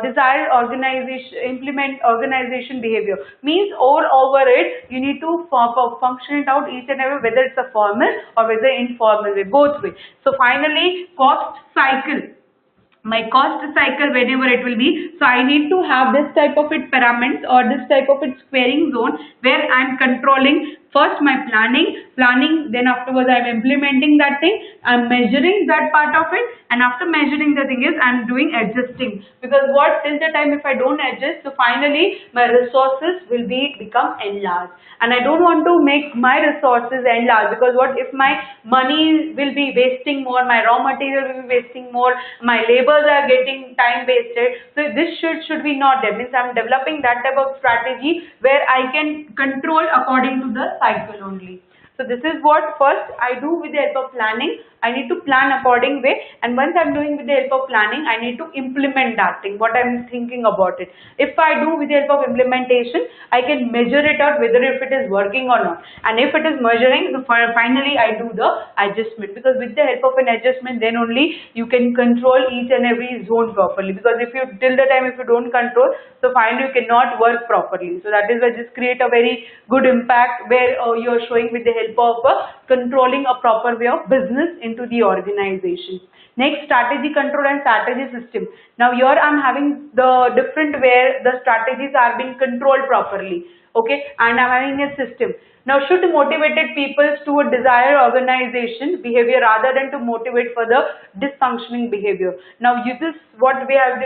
Speaker 1: desired organization behavior. Means all over it, you need to function it out each and every, whether it's a formal or whether informal way, both way. So finally, cost cycle. My cost cycle, whenever it will be, so I need to have this type of it pyramids or this type of it squaring zone where I'm controlling first my planning, then afterwards I'm implementing that thing, I'm measuring that part of it, and after measuring the thing is I'm doing adjusting, because what, till the time if I don't adjust, so finally my resources will become enlarged, and I don't want to make my resources enlarged, because what if my money will be wasting more, my raw material will be wasting more, my labors are getting time wasted. So this should be not there. Means I'm developing that type of strategy where I can control according to the cycle only. So this is what first I do with the help of planning. I need to plan according way, and once I'm doing with the help of planning, I need to implement that thing, what I'm thinking about it. If I do with the help of implementation, I can measure it out whether if it is working or not. And if it is measuring, so finally I do the adjustment, because with the help of an adjustment, then only you can control each and every zone properly. Because if you, till the time if you don't control, so finally you cannot work properly. So that is why just create a very good impact where you're showing with the help of controlling a proper way of business into the organization. Next, strategy control and strategy system. Now here I'm having the different where the strategies are being controlled properly. Okay, and I'm having a system. Now should motivated people to a desired organization behavior rather than to motivate for the dysfunctioning behavior. Now this is what they have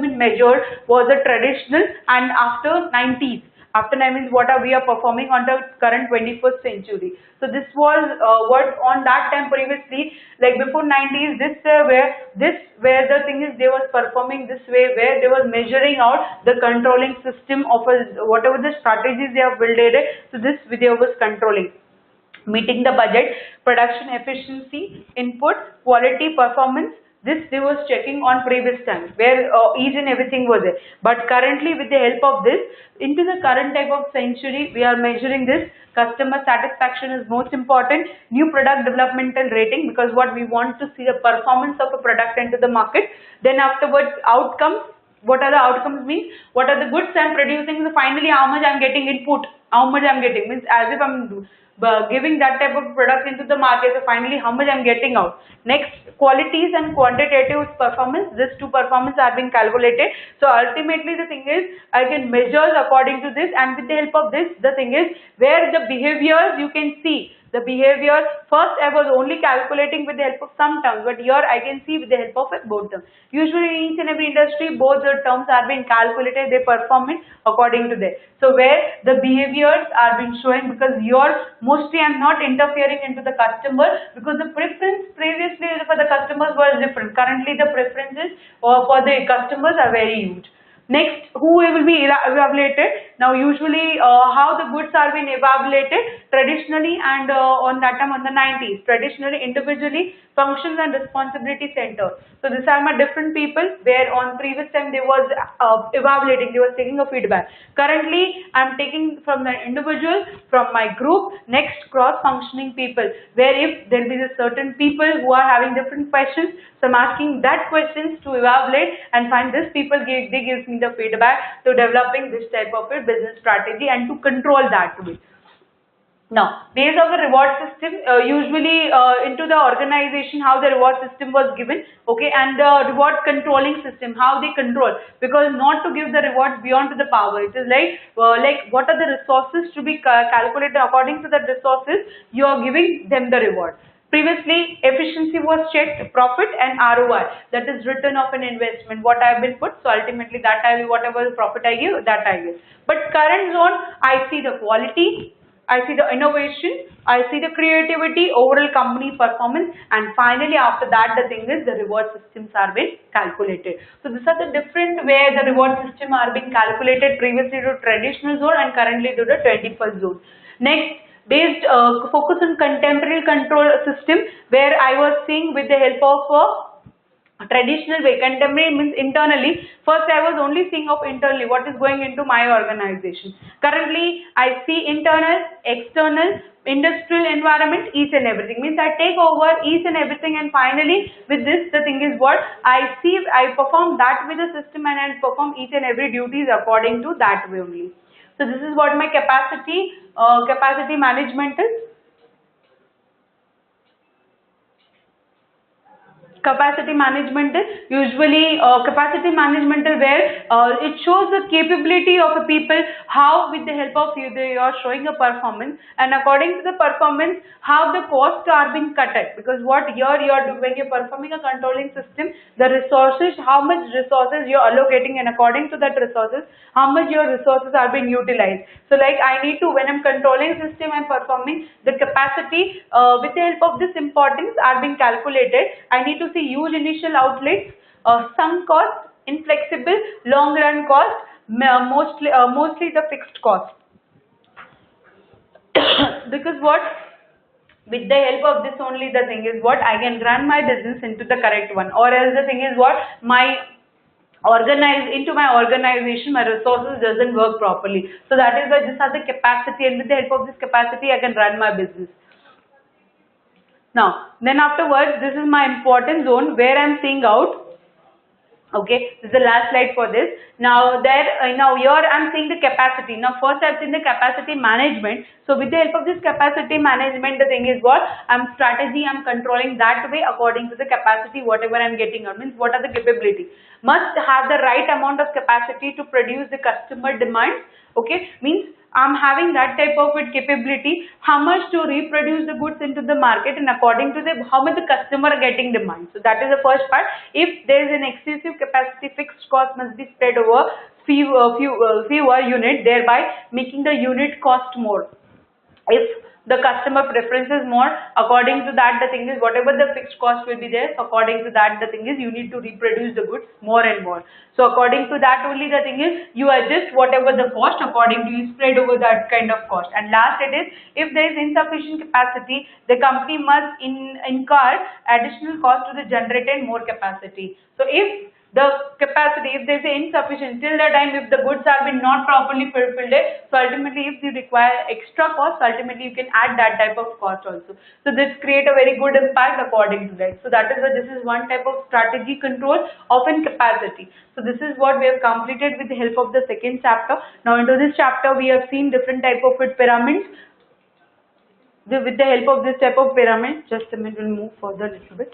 Speaker 1: been measured was a traditional, and after 90s. After 9 means what we are performing on the current 21st century. So this was what on that time previously, like before 90s, where the thing is they was performing this way, where they was measuring out the controlling system of whatever the strategies they have built it. So this video was controlling. Meeting the budget, production efficiency, input, quality, performance. This they was checking on previous times where each and everything was there. But currently with the help of this, into the current type of century, we are measuring this. Customer satisfaction is most important. New product developmental rating, because what we want to see the performance of a product into the market. Then afterwards outcomes. What are the outcomes mean? What are the goods I'm producing? So finally how much I'm getting input, how much I'm getting, means as if I'm giving that type of product into the market, so finally how much I'm getting out. Next, qualities and quantitative performance. These two performance are being calculated. So ultimately the thing is I can measure according to this, and with the help of this, the thing is where the behaviors you can see. The behavior, first I was only calculating with the help of some terms, but here I can see with the help of both terms. Usually in each and every industry, both the terms are being calculated, they perform it according to that. So where the behaviors are being showing, because here mostly I'm not interfering into the customer, because the preference previously for the customers was different. Currently the preferences for the customers are very huge. Next, who will be evaluated? Now usually how the goods are being evaluated traditionally, and on that time on the 90s, traditionally individually, functions and responsibility center. So these are my different people where on previous time they was evaluating, they was taking a feedback. Currently I'm taking from the individual, from my group. Next, cross functioning people, where if there will be a certain people who are having different questions, so I'm asking that questions to evaluate and find this people they gives me the feedback to developing this type of a business strategy and to control that way. Now, based on the reward system, usually into the organization, how the reward system was given, okay, and the reward controlling system, how they control, because not to give the rewards beyond to the power. It is like what are the resources to be calculated according to the resources, you are giving them the reward. Previously, efficiency was checked, profit and ROI, that is return of an investment, what I have been put, so ultimately that I will, whatever profit I give, that I give. But current zone, I see the quality, I see the innovation, I see the creativity, overall company performance, and finally after that the thing is the reward systems are being calculated. So these are the different way the reward system are being calculated previously to traditional zone and currently to the 21st zone. Next, based focus on contemporary control system, where I was seeing with the help of traditional way. Contemporary means internally. First I was only seeing of internally what is going into my organization. Currently I see internal, external, industrial environment, each and everything. Means I take over each and everything, and finally with this the thing is what I see, I perform that with the system and I perform each and every duties according to that way only. So this is what my capacity management is. Capacity management is usually capacity management is where it shows the capability of the people, how with the help of you they are showing a performance, and according to the performance how the costs are being cut at, because what here you are doing when you're performing a controlling system, the resources, how much resources you're allocating, and according to that resources how much your resources are being utilized. So like I need to, when I'm controlling system and performing the capacity with the help of this importance are being calculated. I need to see huge initial outlets, sunk cost, inflexible, long run cost, mostly the fixed cost. Because what, with the help of this only the thing is what I can run my business into the correct one, or else the thing is what my organization my resources doesn't work properly. So that is why this has the capacity, and with the help of this capacity I can run my business. Now, then afterwards, this is my important zone where I am seeing out. Okay, this is the last slide for this. Now now here I am seeing the capacity. Now first I have seen the capacity management. So with the help of this capacity management, the thing is what I'm controlling that way according to the capacity whatever I'm getting out. Means what are the capability? Must have the right amount of capacity to produce the customer demand. Okay, means I'm having that type of capability, how much to reproduce the goods into the market, and according to the how much the customer are getting demand. So that is the first part. If there is an excessive capacity, fixed cost must be spread over fewer unit, thereby making the unit cost more. If the customer preference is more, according to that the thing is whatever the fixed cost will be there, so according to that the thing is you need to reproduce the goods more and more. So according to that only the thing is you adjust whatever the cost, according to you spread over that kind of cost. And last it is, if there is insufficient capacity, the company must incur additional cost to the generate more capacity. So if the capacity, if there is insufficient till the time if the goods are been not properly fulfilled, so ultimately if you require extra cost, ultimately you can add that type of cost also. So this create a very good impact according to that. So that is why this is one type of strategy control of in capacity. So this is what we have completed with the help of the second chapter. Now into this chapter we have seen different type of pyramids. With the help of this type of pyramid, just a minute, we'll move further a little bit.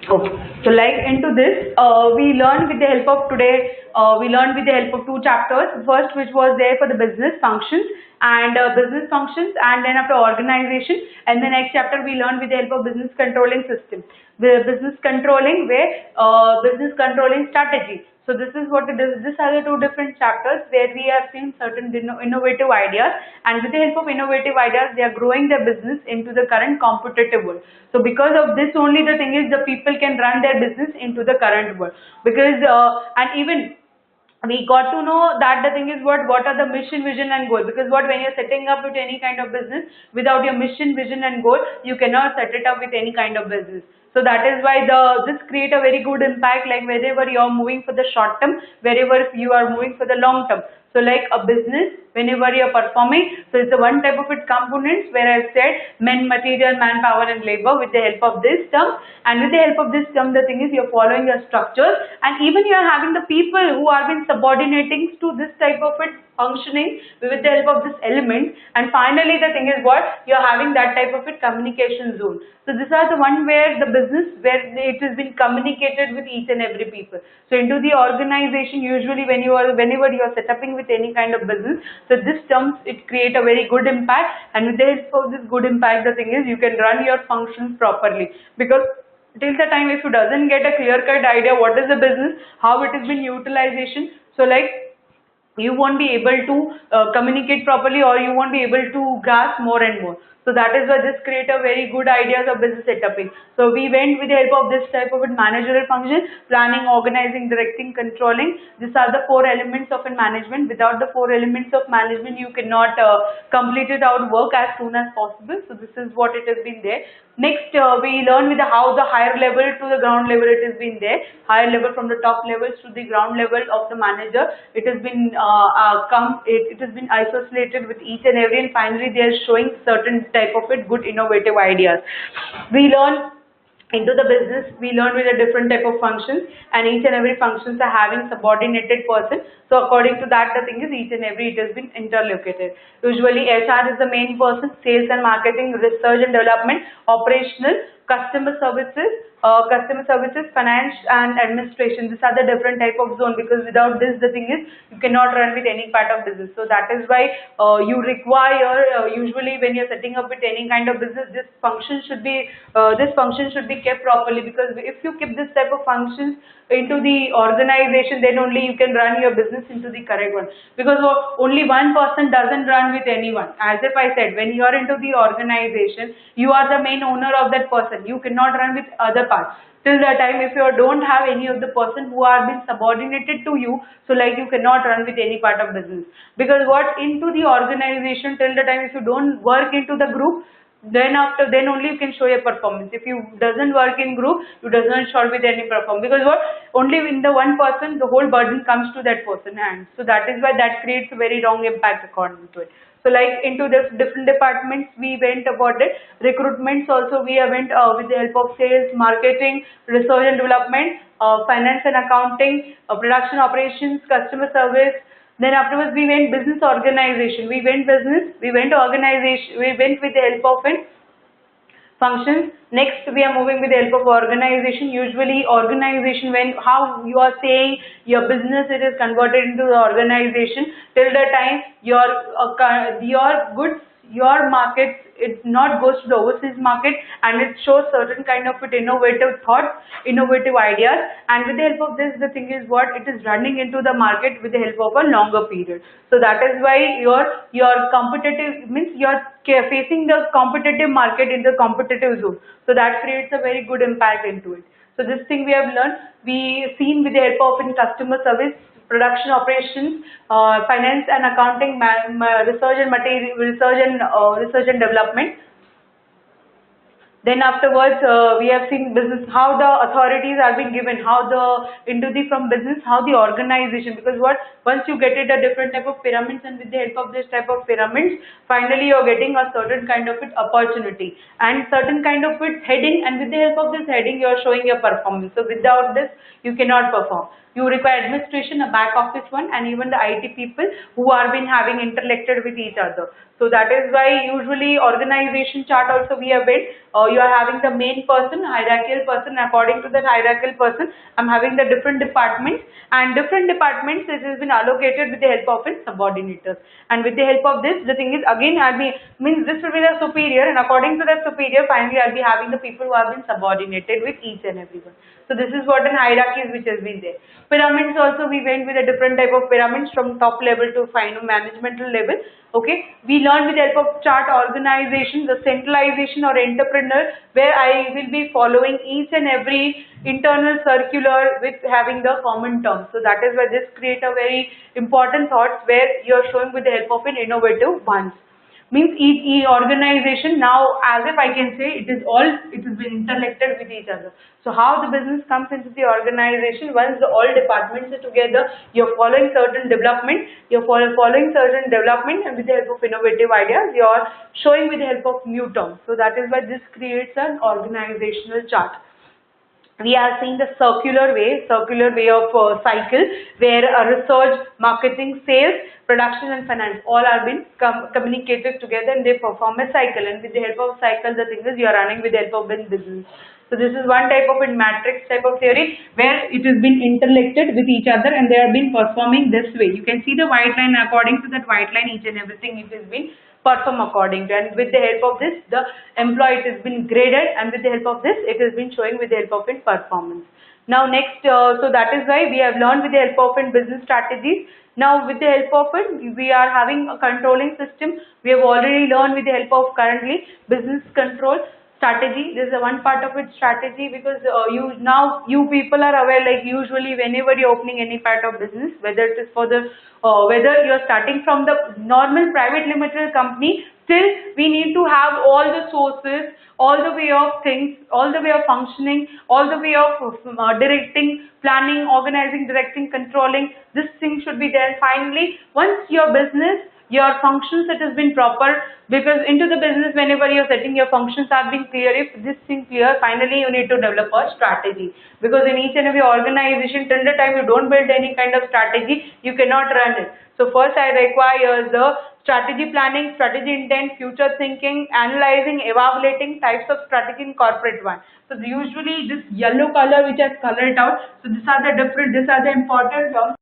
Speaker 1: Okay. So like into this, we learned with the help of today, we learned with the help of two chapters. First, which was there for the business functions and then after organization, and the next chapter we learned with the help of business controlling system. The business controlling way, business controlling strategy. So this is what it is. These are the two different chapters where we have seen certain innovative ideas, and with the help of innovative ideas, they are growing their business into the current competitive world. So because of this only the thing is the people can run their business into the current world, because and even we got to know that the thing is what are the mission, vision and goal, because what when you're setting up with any kind of business without your mission, vision and goal, you cannot set it up with any kind of business. So that is why this create a very good impact, like wherever you are moving for the short term, wherever you are moving for the long term. So like a business, whenever you're performing, so it's a one type of it components where I've said men, material, manpower and labor with the help of this term, and with the help of this term the thing is you're following your structures, and even you're having the people who are been subordinating to this type of it functioning with the help of this element, and finally the thing is what you're having that type of it communication zone. So these are the one where the business where it has been communicated with each and every people. So into the organization, usually whenever you are set upping with any kind of business, so this terms it create a very good impact, and with the help of this good impact the thing is you can run your functions properly, because till the time if you doesn't get a clear cut idea what is the business, how it has been utilization, so like you won't be able to communicate properly, or you won't be able to grasp more and more. So that is why this create a very good ideas of business setuping. So we went with the help of this type of a managerial function: planning, organizing, directing, controlling. These are the four elements of a management. Without the four elements of management, you cannot complete it out work as soon as possible. So this is what it has been there. Next, we learn with how the higher level to the ground level it has been there. Higher level from the top levels to the ground level of the manager. It has been it has been isolated with each and every, and finally they are showing certain type of it good innovative ideas. We learn into the business, we learn with a different type of functions, and each and every functions are having subordinated person. So according to that the thing is each and every it has been interlocated. Usually HR is the main person, sales and marketing, research and development, operational, customer services, finance and administration. These are the different type of zone, because without this the thing is you cannot run with any part of business. So that is why you require usually when you're setting up with any kind of business, this function should be kept properly, because if you keep this type of functions into the organization, then only you can run your business into the correct one, because only one person doesn't run with anyone. As if I said, when you are into the organization, you are the main owner of that person, you cannot run with other parts till the time if you don't have any of the person who are been subordinated to you, so like you cannot run with any part of business. Because what into the organization, till the time if you don't work into the group, then only you can show your performance. If you doesn't work in group, you doesn't show with any performance, because what only in the one person the whole burden comes to that person hand. So that is why that creates a very wrong impact according to it. So like into the different departments we went about it. Recruitments also we went with the help of sales, marketing, research and development, finance and accounting, production operations, customer service. Then afterwards we went business organization. We went organization. We went with the help of it functions. Next we are moving with the help of organization. Usually organization, when how you are saying your business it is converted into the organization, till the time your goods, your markets, it not goes to the overseas market, and it shows certain kind of innovative thoughts, innovative ideas, and with the help of this the thing is what it is running into the market with the help of a longer period. So that is why your competitive means you're facing the competitive market in the competitive zone. So that creates a very good impact into it. So this thing we have learned, we seen with the help of in customer service, production operations, finance and accounting, research and development. Then afterwards, we have seen business, how the authorities are being given, how the into the from business, how the organization, because what once you get it a different type of pyramids, and with the help of this type of pyramids, finally you are getting a certain kind of it opportunity and certain kind of it heading, and with the help of this heading you are showing your performance. So without this you cannot perform. You require administration, a back office one, and even the IT people who are been having interacted with each other. So that is why usually organization chart also we have built. You are having the main person, hierarchical person. According to that hierarchical person, I'm having the different departments, and different departments it has been allocated with the help of its subordinators. And with the help of this, the thing is again I'll be means this will be the superior, and according to that superior, finally I'll be having the people who have been subordinated with each and everyone. So this is what an hierarchy is which has been there. Pyramids also we went with a different type of pyramids from top level to final managemental level. Okay, we learned with the help of chart organization, the centralization or entrepreneur, where I will be following each and every internal circular with having the common terms. So that is why this create a very important thoughts where you are showing with the help of an innovative ones. means each organization now, as if I can say, it has been interconnected with each other. So how the business comes into the organization, once all departments are together, you're following certain development, and with the help of innovative ideas, you're showing with the help of new terms. So that is why this creates an organizational chart. We are seeing the circular way of cycle, where research, marketing, sales, production and finance all are being communicated together, and they perform a cycle, and with the help of cycle, the thing is you are running with the help of business. So this is one type of matrix type of theory, where it has been interconnected with each other and they have been performing this way. You can see the white line. According to that white line, each and everything it has been perform according to, and with the help of this, the employee, it has been graded, and with the help of this, it has been showing with the help of its performance. Now next, so that is why we have learned with the help of business strategies. Now with the help of it, we are having a controlling system. We have already learned with the help of currently business control strategy. This is a one part of its strategy, because you people are aware, like usually whenever you're opening any part of business, whether it is for the whether you're starting from the normal private limited company, still we need to have all the sources, all the way of things, all the way of functioning, all the way of directing, planning, organizing, directing, controlling. This thing should be there. Finally, once your business, your functions, it has been proper, because into the business, whenever you're setting your functions are being clear, if this thing clear, finally you need to develop a strategy, because in each and every organization, till the time you don't build any kind of strategy, you cannot run it. So first I require the strategy planning, strategy intent, future thinking, analyzing, evaluating types of strategy in corporate one. So usually this yellow color which has colored out, so these are the important terms